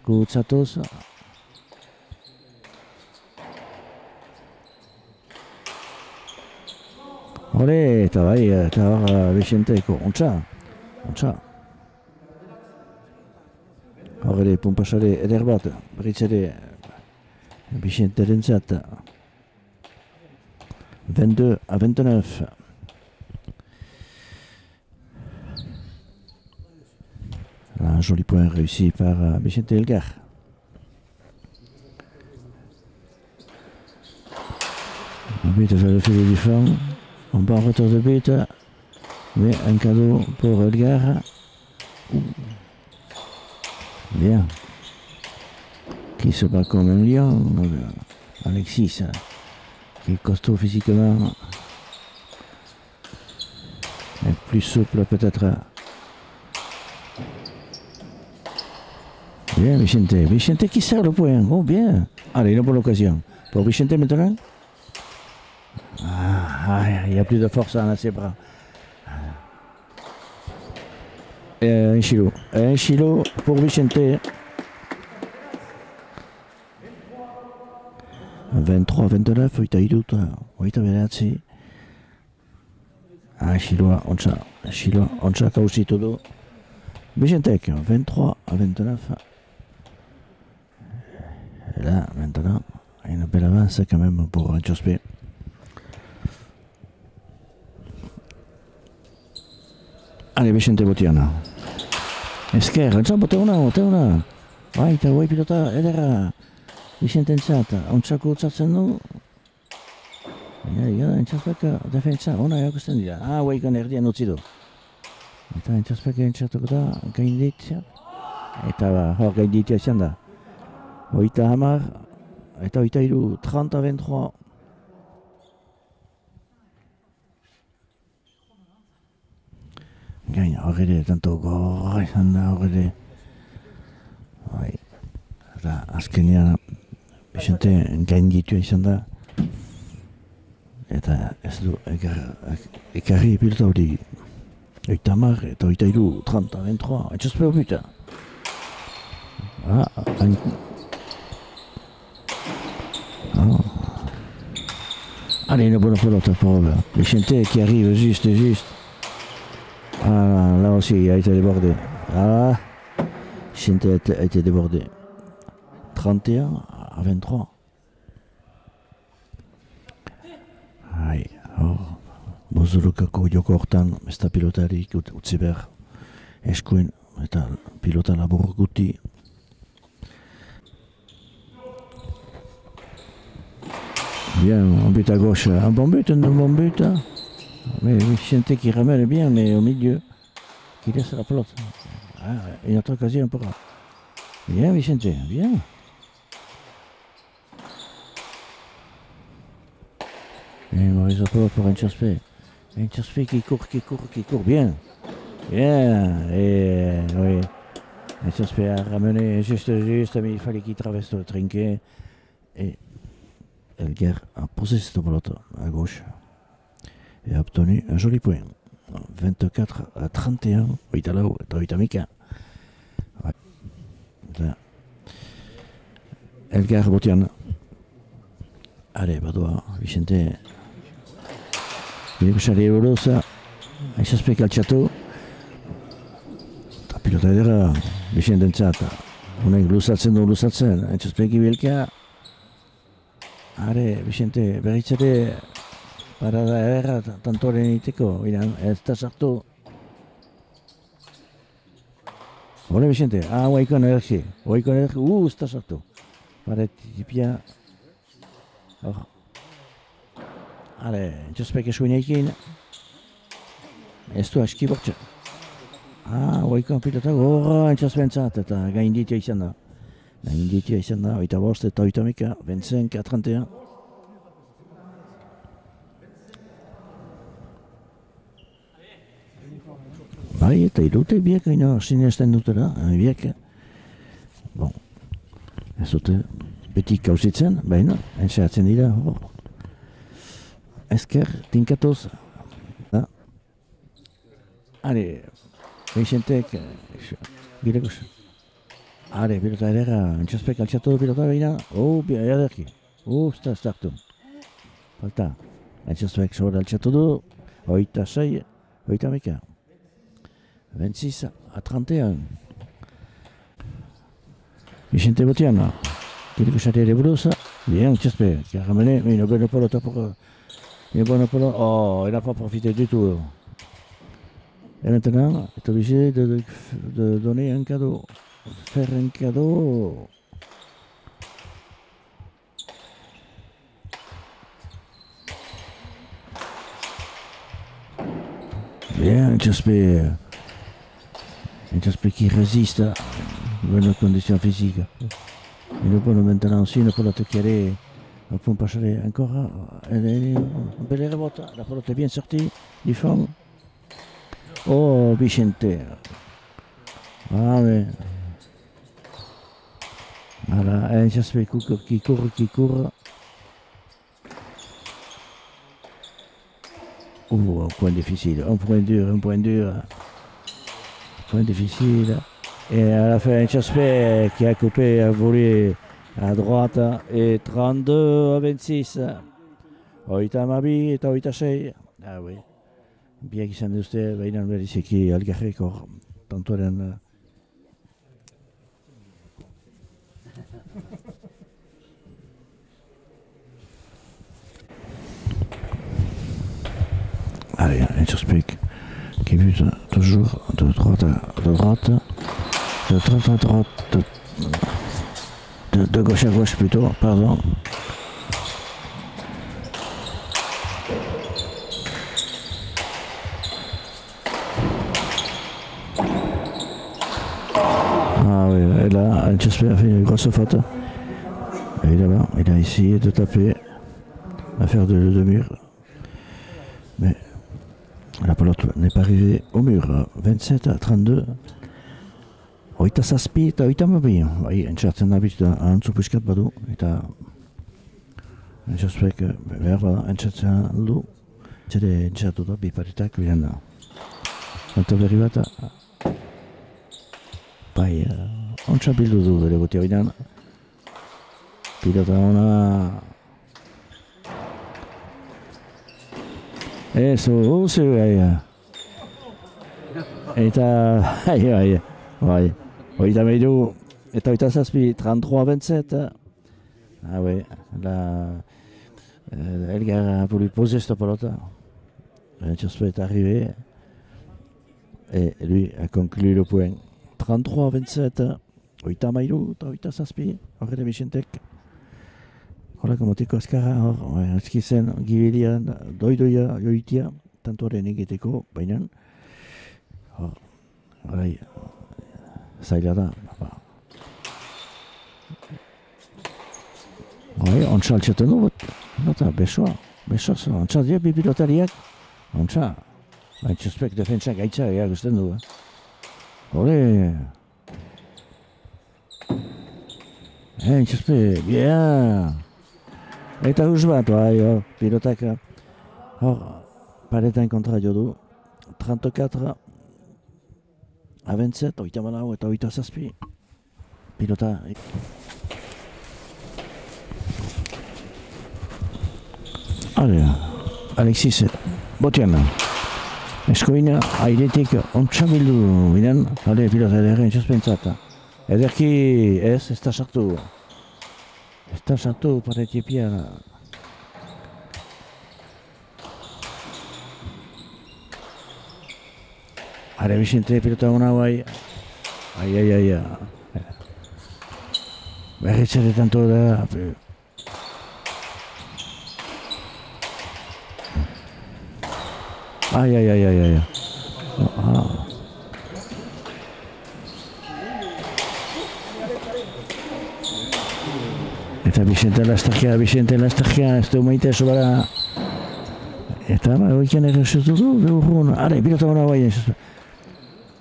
C: gutzatuz. Hore, eta bai, eta hor Vicenteko, ontsa. Horre, pompachare eder bat, berriz ere Vicenterentzat. 22 à 29. Un joli point réussi par Vicente Elgar. L'arbitre fait le filet du fond. On part en retour de but. Mais un cadeau pour Elgar. Bien. Qui se bat comme un lion. Alexis, qui est costaud physiquement. Et plus souple peut-être. Bien Vicente. Vicente qui sert le point. Oh bien. Allez, une bonne occasion. Pour Vicente maintenant. Il n'y a plus de force dans ses bras. Et un chilo. Un chilo pour Vicente. 23-29, oita bederatzi. Xiloa, ontsa kauzitu du. Vicentek, 23-29. Et là, maintenant, une belle avance quand même pour Jospé. Allez, Vicente Botiana. Esker, ontsa bote una. Baita, guai pilota, edera. Vicente entzat, ontsako utzatzen du. Entzazpek defentsa, ona erakusten dira. Guaikan erdian utzi du. Eta entzazpek entzatuko da, gainditzea. Eta hor gainditzea izan da. Oita hamar, eta oita iru, 30-23. Gain, hor ere, tanto gorra izan da, hor ere. Eta azkenean, Vicente gainditua izan da. Eta ez du ekarri pilota hori. Oita hamar, eta oita iru, 30-23. Etxazpeo buta. Allez, une bonne pelote pour Vicente qui arrive juste. Là aussi, il a été débordé. Vicente a été débordé. 31-23. Bozorokako joko hortan, ez da pilotarik utzi behar eskuen eta pilota labur guti. Bien, un but à gauche, un bon but. Mais Vicente qui ramène bien, mais au milieu, qui laisse la pelote. Une autre occasion pour. Bien Vicente, bien. Et Maurice Apollo pour Enchaspé. Enchaspé qui court, bien. Bien, et oui. Enchaspé a ramené juste, mais il fallait qu'il traverse le trinquet. Et Elgar a posé cette pelote à gauche et a obtenu un joli point. 24-31, Oitalau, Oitamika. Elgar Botian. Allez, badoa, Vicente. Bidekusari buruz, Enchaspé calciatu. Eta pilota edera, Vicente entzat. Honek luzatzen, Enchaspé gibilka. Are, Vicente, berritzere parada erra tantoren iteko, ez da sartu. Ole, Vicente, guaikon ergi, ez da sartu. Paretipia. Are, Enchaspek esuinekin. Ez du aski bortxa. Guaikon pilota gorra Enchaspentzat eta gainditia izan da. Oita bost eta oitamika, 25-31. Bai, eta irute biak sinesten dutela, biak. Bon, ez dute beti kauzitzen, baina, entxeatzen dira. Esker, tinkatoz. Hale, Vicentek, girekus. Hale, pilota edera, Enchaspek altxatu du pilota behina. Ederki. Ez da hartu. Falta. Enchaspek sobre altxatu du. Oita 6, oita meka. 26-31. Vicente Botiana. Girekusari ere buruz. Bien, Enchaspek, qui a ramené une bonne pelote pour... Une bonne pelote. Il n'a pas profité du tout. Et maintenant, il est obligé de donner un cadeau. Faire un cadeau. Bien, j'espère qu'il résiste à bonnes conditions physiques. Et nous pouvons maintenant aussi, nous pouvons attaquer, nous pouvons passer encore une belle rebote. La pelote est bien sortie du fond. Oh, Vicente. Ah, mais. Voilà, j'espère qu'il court. Oh, un point difficile, un point dur. Point difficile. Et à la fin, Jasper qui a coupé, a volé à droite et 32-26. Oita Mabi eta oita 6. Ah oui. Biak izan duzte, baina beriziki algarreko tantoren. Allez, Jasper qui bute toujours de droite à droite. De gauche à gauche plutôt, pardon. Ah oui, et là, j'espère a fait une grosse faute. Évidemment, il a essayé de taper, à faire de mur. Mais la pelote n'est pas arrivée au mur. 27-32. Oita zazpi eta oita mabi. Bai, entzatzen da bizta antzu piskat badu. Eta entzazpek behar bada entzatzen du. Zere entzatu da bi paretak bilan da. Eta berri bat. Bai, ontsa bildu du bere gotia bilan. Pilota ona. Eso, bai. Eta, bai. Oita meidu, eta oita zazpi, 33-27. Ah oui, là, Elgar a voulu poser cette pelote. Jasper est arrivé. Et lui a conclu le point. 33-27. Oita meidu, eta oita zazpi. Horre Vicentek. Horreko motiko azkarra, hor, azkizen, gibilian, doidoia, joitia, tantoaren egiteko, baina. Horai, zaila da. Hori, ontsa altxetan du, nota, besoa, ontsa dira bi pilotariak, ontsa. Baitxospek defentsak gaitza gusten du. Hori. Txospe, bien. Eta hus bat, bai, pilotak, paretan kontra jo du. 34-27, oita malau eta oita zazpi. Pilota. Alexis, botiana. Eskoina, airetik ontsa bildu binen, pilota ederren txospentzat. Ederki ez da sartu. Ez da sartu paretipia. Vicente pilota una bai. Ai. Berritzare tanto da. Ai. Eta Vicente Lastarkia, ez du maite sobara. Eta oiken errezutu du, behurrun. Pilota una bai.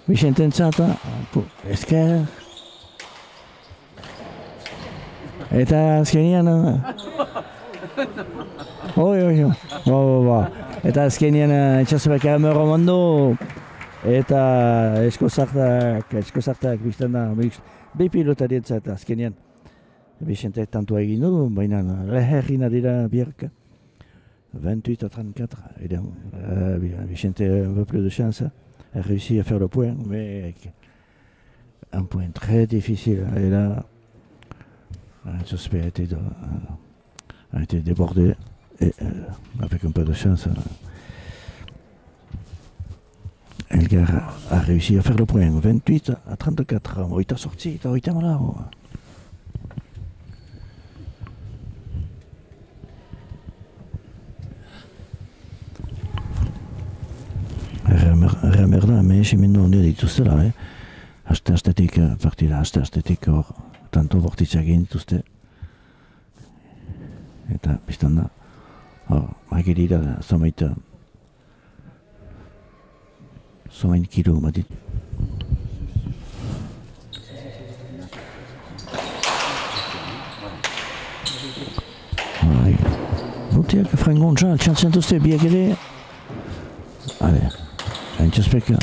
C: Vicente entzata, esker. Eta azkenian... Oi. Eta azkenian etxasebek erramero mondo. Eta eskozartak bizten da. Bi pilota dientzat azkenian. Vicente tanto egin du, baina leherrina dira biarka. 28-34. Vicente un peu plus de chance. A réussi à faire le point, mais un point très difficile. Et là, Jasper a été débordé et avec un peu de chance, Elgar a réussi à faire le point. 28-34. Oita sorti, oita malao. esan behar da, mehesimendu handia dituztela, Aste-astetik, partida aste-astetik hor, tanto bortitzak egin dituzte. Eta, biztan da, hor, magerira zomait kilo bat dit. Boteak frangontza, txantzen duzte biak ere. Ale, entxaspeka.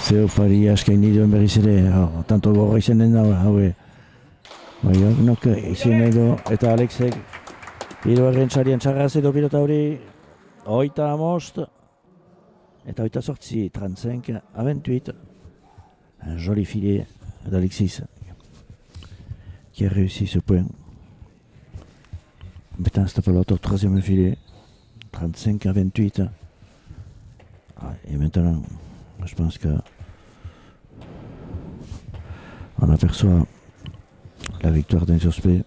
C: Ze opari askaini duen berriz ere, tanto gorra izanen da, haue. Nok izin nahi du, eta Alexek, hirugarren txarien txarraz edo pilota hori, 35, eta 28, 35, à 28. Un joli filet d'Alexis, qui a réussi ce point. Maintenant, c'est pour l'autre troisième filet, 35 à 28. Et maintenant, je pense que on aperçoit la victoire d'un suspect.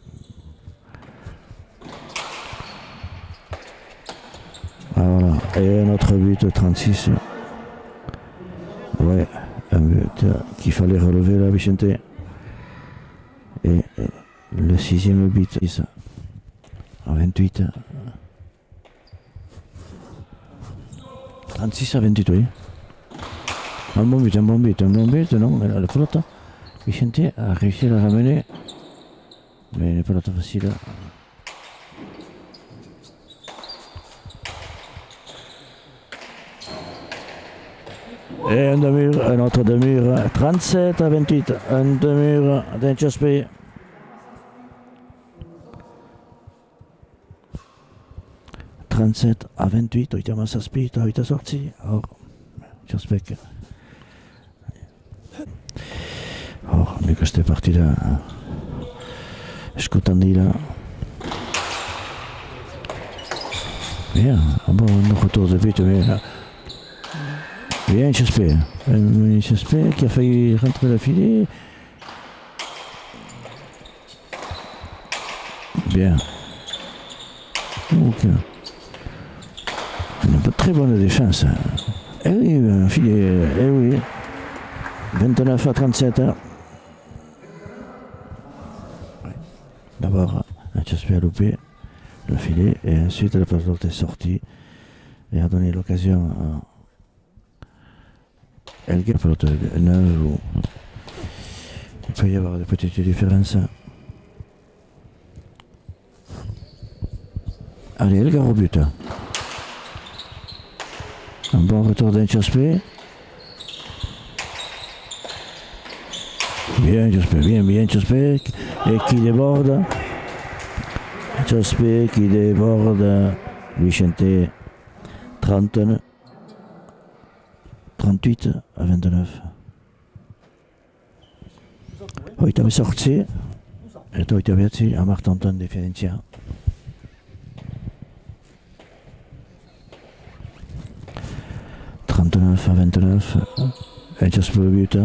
C: Voilà, et notre but 36. Ouais, un but qu'il fallait relever là, Vicente. Et le 6e but, à 28. 36 à 28, oui. Un bon but, non, la pelote. Vicente a réussi à la ramener, mais la pelote facile. Et un autre demi-mur, 37 à 28, un demi-mur d'Enchaspe. À 28, oita spita, oita sorti. Or, Jaspek. Or, mais que c'était parti là. Escutant là. Bien, bon, retour de but, mais là. Bien, Jaspek qui a failli rentrer la filet. Bien. Ok. Une très bonne défense. Eh oui, un filet, eh oui. 29 à 37. D'abord, Jaspé a loupé le filet et ensuite la pelote est sortie et a donné l'occasion à Elger, pelote neuve où il peut y avoir des petites différences. Allez, Elger au but. Un bon retour d'Enchaspe. Bien Enchaspe et qui déborde. Enchaspe qui déborde. Vicente 38 à 29. Oita mi sorti. Eta oita behatzi, hamar tonton diferentzia. À 29, Enchaspe le but.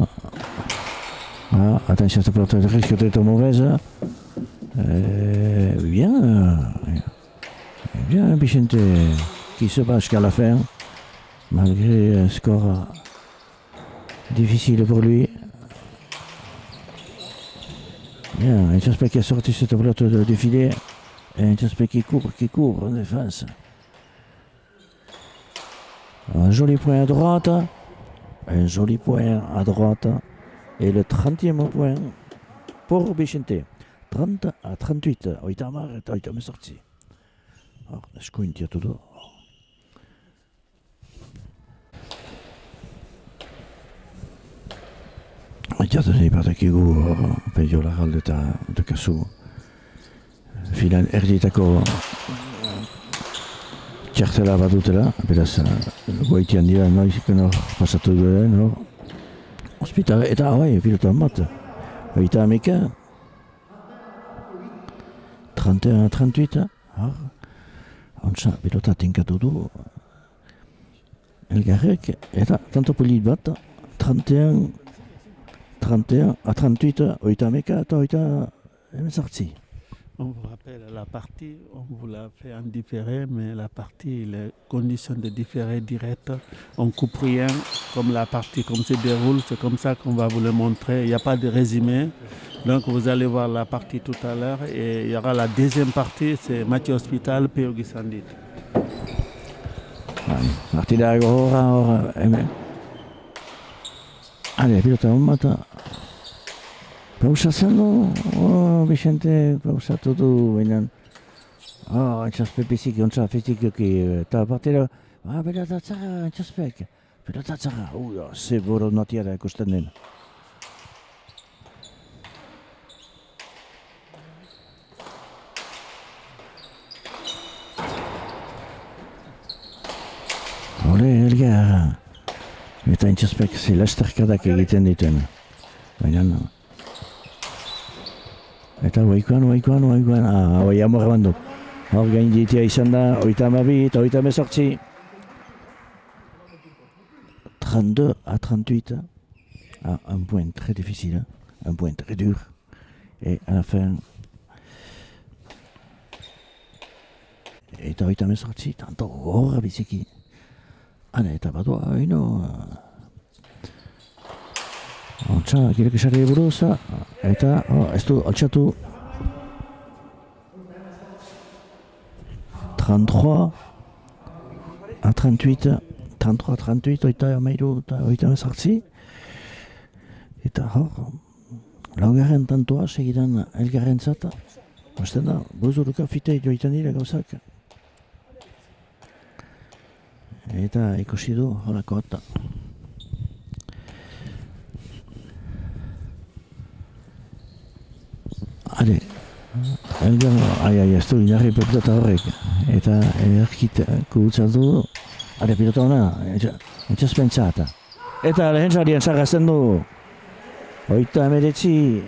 C: Ah, attention, cette pelote risque d'être mauvaise. Bien, Vicente qui se bat jusqu'à la fin, malgré un score difficile pour lui. Bien, Enchaspe qui a sorti cette pelote du filet. Enchaspe qui couvre en défense. Un joli point à droite, et le 30e point pour Vicente. 30 à 38, oita me sorti. Alors, scointia tutto. Oitatari batakigu peio lagalde eta kasu. Filan erditako txartela bat dutela, beraz, goitian dira noizik pasatu duela, ospitale, eta bai, pilotan bat, oita amika, 31 à 38, ontsa, pilota tinkatu du, Elgarrek, eta tanto polit bat, 31 31 à 38, oita meka, oita sorti.
B: On vous rappelle la partie, on vous l'a fait en différé, mais la partie, les conditions de différé direct, on coupe rien, comme la partie comme se déroule, c'est comme ça qu'on va vous le montrer. Il n'y a pas de résumé, donc vous allez voir la partie tout à l'heure et il y aura la deuxième partie, c'est Mathieu Hospital, Péogi Sandit.
C: Partida ora, allez, pilota mata. Pausatzen Vicente, pausatu du, baina antxaspe bizik, ontsa fizikoki, eta partida, bera datzara antxaspek, bera datzara, ze borondatia da ikusten den. Hore, Elgar, eta antxaspek ze lasterkadak egiten dituen, baina eta oikoan, hoi amor bandu. Hor gain ditia izan da, oita amabi eta oita amezortzi. 32 à 38. Un point très difficile, un point très dur. Et à la fin, eta oita amezortzi, tanto horra biziki. Eta batua, oino... Ontsa, girek esari buruz, eta ez du altxatu 33 à 38, 33 à 38, oita amairu eta oita amezortzi. Eta hor, laugarren tantoa segidan elgarren zata. Osten da, buzuruka fite joitan dira gauzak. Eta ikusi du horako eta. Hale, elgar, ez du inarri pilota horrek, eta erkit kubutzatu, hale pilota hona, etxaspentsata. Eta lehen zarien zarrazten du, oita emeretzi,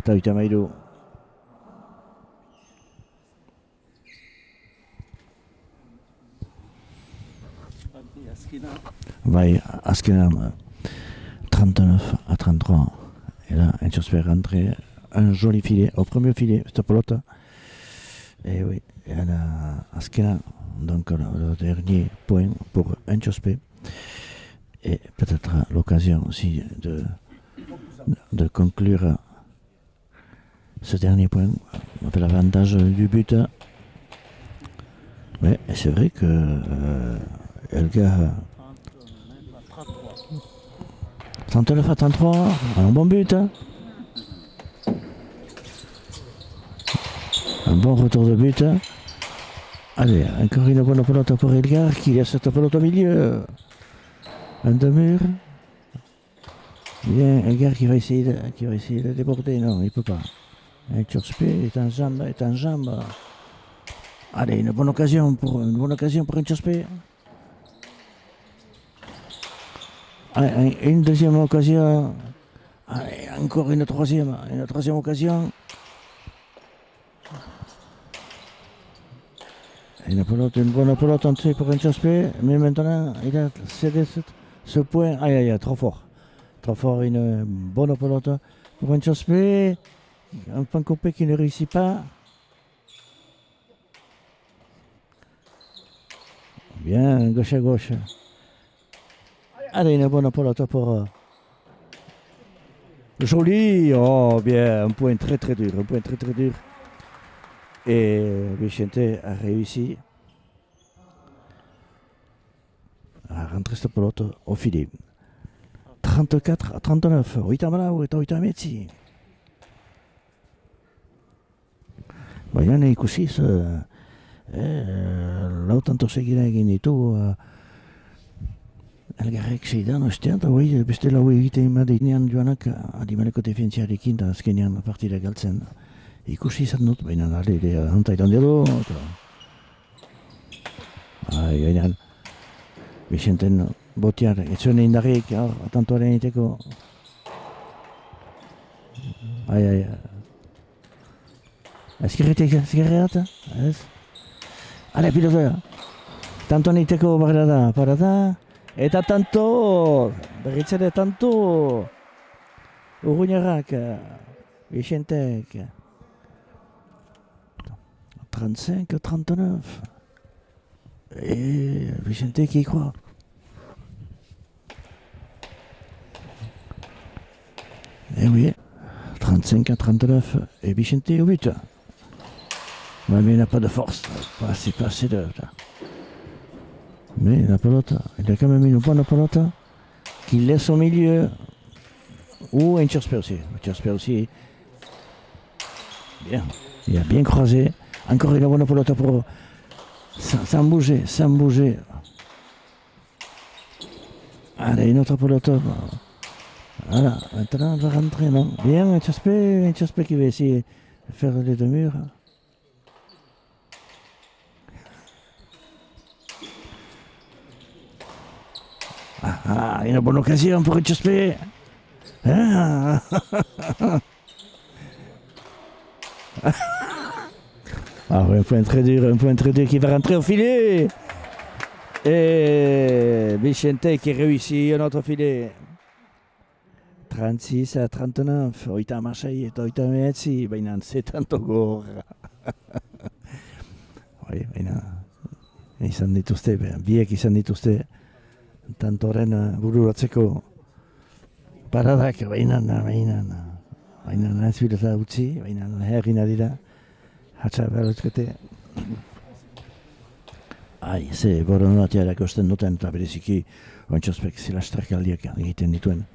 C: eta oita mairu. Bai, azkena 39 à 33. Et là, Antxosper rentré un joli filet, au premier filet, cette pelote. Et oui, et là, Askena, donc le dernier point pour Antxosper. Et peut-être l'occasion aussi de conclure ce dernier point avec l'avantage du but. Mais c'est vrai que Elgar 39 à 33, un bon but. Un bon retour de but. Allez, encore une bonne pelote pour Elgar qui laisse cette pelote au milieu. Un de mur. Bien, Elgar qui va essayer de déborder. Non, il ne peut pas. Antxosper est en jambe. Allez, une bonne occasion pour Antxosper. Allez, une deuxième occasion. Allez, encore une troisième occasion. Une bonne pelote entrée pour Antxosper, mais maintenant il a cédé ce point. Aïe, trop fort. Trop fort, une bonne pelote pour Antxosper. Un point coupé qui ne réussit pas. Bien, gauche à gauche. Allez, une bonne pelote pour joli. Oh, bien, un point très dur. Et Vicente a réussi à rentrer cette pelote au filet. 34 à 39, oita malau eta oita emetzi. Baina ikusiz, lau tanto segira egin ditu Elgarrek seidan ostean, eta beste lau egiten imadinean joanak adimaleko defentsiarekin da azkenean partida galtzen. Ikusi izan dut, baina ere antaitan dira. Gainean, Vicenten botiar, etzuen indarrik, tantoaren egiteko. Ezkerreat, ez? Ale, pilota, tantoan egiteko parada, Eta tanto, berriz ere tanto, Urruñarrak, Vicentek, 35-39. Et Vicente qui y croit. Eh oui, 35-39 et Vicente au but. Ouais, mais il n'a pas de force, pas assez de... Mais la pelote, il a quand même une bonne pelote qu'il laisse au milieu. Ou un Tcherspé aussi. Tcherspé aussi. Bien. Il a bien croisé. Encore une bonne pelote pour... Sans bouger, sans bouger. Allez, une autre pelote. Voilà, maintenant on va rentrer, non? Bien, un Tcherspé qui va essayer de faire les deux murs. Ah, une bonne occasion pour Tcherspé. Ah. Ah, un point très dur qui va rentrer au filet. Et Vicente qui réussit un autre filet. 36-39, oita amasei eta oita mehetzi, baina zetanto gogorra. Baina izan dituzte, biek izan dituzte, tantoren bururatzeko paradak, baina ez bilota utzi, baina herrin adira, hatsa behalutkete. Ze boronatia erakosten duten eta bereziki ontsospek zelasterkaldiak egiten dituen.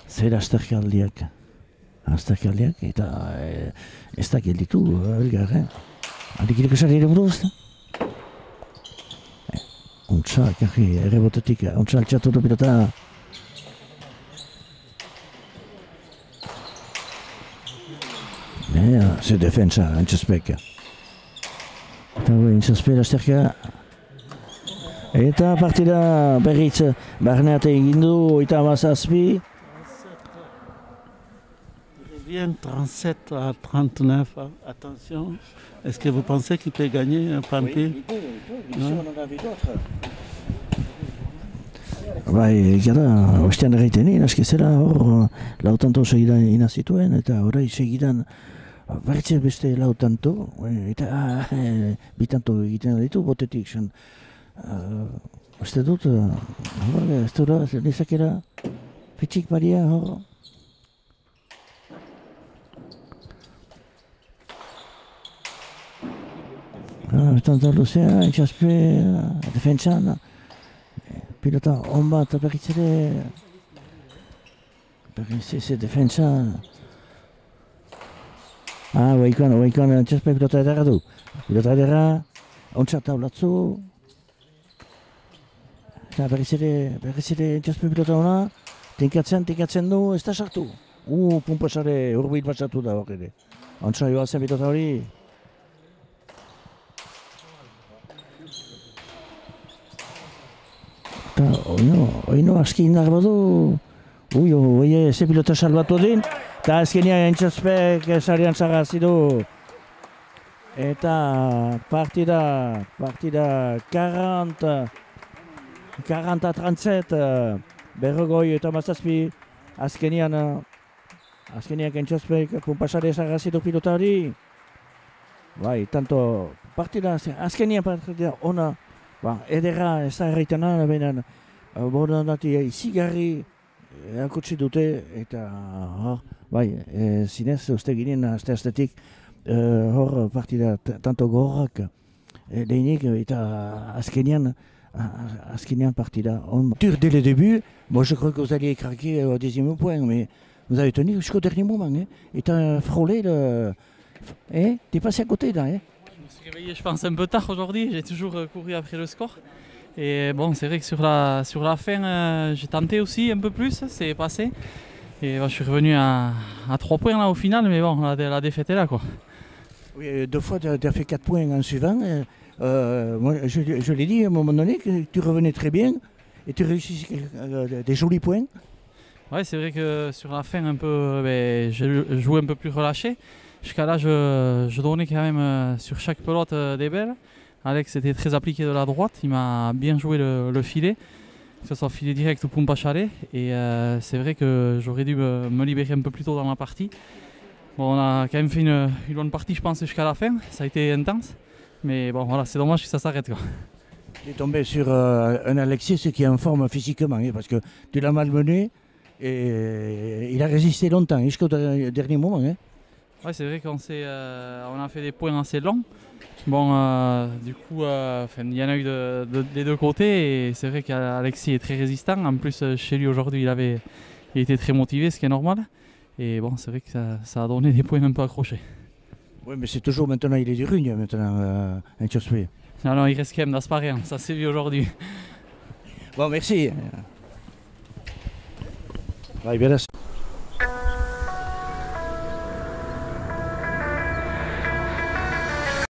C: Zelasterkaldiak eta ez da gelditu, elgar, Adikireko sari ere buruz, ontsa, karri, errebotetik, ontsa altxatu du pilota. Ze defensa, Antxospek. Eta Antxospek lasterka. Eta partida berriz barneate egin du, eta mazazpi.
B: Bien 37-39, attention. Est-ce que vous pensez qu'il peut gagner, Pampi?
C: Oui, il peut, bien sûr, on en a vu d'autres. Gara, ostean erraiten, askizela hor lautanto segidan inazituen, eta orai segidan bertze beste lautanto, eta bitanto egiten ditu, botetik zen. Uste dut, ez dura, nizakera, fitxik baria hor. Tanto luzea, Antxospek, defentsan, pilota on bat berriz ere defentsa. Oikoan Antxospek pilota edera du. Pilota edera, ontsa taulatzu. Eta berriz ere Antxospek pilota ona, tinkatzen du, ez da sartu. Pumpasare urbil pasatu da hor ere. Ontsa joa zen pilota hori. Oino aski indar badu. Ze pilota salbatu din. Eta azkenean Antxospek sarian zagazi du. Eta partida 40-37. Berrogoi eta mazazpi. Azkenean Antxospek pumpasare zagazi du pilota hori. Tanto partida ona. Edera ez da erraitana, benen borondati izigarri akutsi dute, eta zinez uste ginen aste-astetik hor partida tanto gogorrak lehenik, eta azkenean partida. Dur dès le début, moi je crois que vous alliez craquer au 10e point, mais vous avez tenu jusqu'au dernier moment, et t'as frôlé le... T'es passé à côté là,
D: Réveillé, je pense, un peu tard aujourd'hui, j'ai toujours couru après le score. Et bon, c'est vrai que sur la fin, j'ai tenté aussi un peu plus, c'est passé. Et je suis revenu à 3 points là au final, mais bon, la défaite est là quoi.
C: Oui, 2 fois tu as fait 4 points en suivant. Moi, je l'ai dit à un moment donné que tu revenais très bien et tu réussissais des jolis points.
D: Ouais, c'est vrai que sur la fin, un peu, j'ai joué un peu plus relâché. Jusqu'à là, je donnais quand même sur chaque pelote des belles. Alex était très appliqué de la droite, il m'a bien joué le filet. que ce soit filet direct ou pompe à chalet. Et c'est vrai que j'aurais dû me libérer un peu plus tôt dans la partie. Bon, on a quand même fait une bonne partie, je pense, jusqu'à la fin. Ça a été intense. Mais bon, voilà, c'est dommage que ça s'arrête.
C: Tu es tombé sur un Alexis qui est en forme physiquement, hein, parce que tu l'as malmené et il a résisté longtemps, jusqu'au dernier moment. Hein.
D: Ouais, c'est vrai qu'on on a fait des points assez longs. Bon, du coup, il y en a eu des deux côtés et c'est vrai qu'Alexis est très résistant. En plus, chez lui aujourd'hui, il était très motivé, ce qui est normal. Et bon, c'est vrai que ça a donné des points un peu accrochés.
C: Oui, mais c'est toujours maintenant, il est du Rugne maintenant, un Tchospe.
D: Non, il reste quand même d'Asparien, ça s'est vu aujourd'hui.
C: Bon, merci. Vai, bien.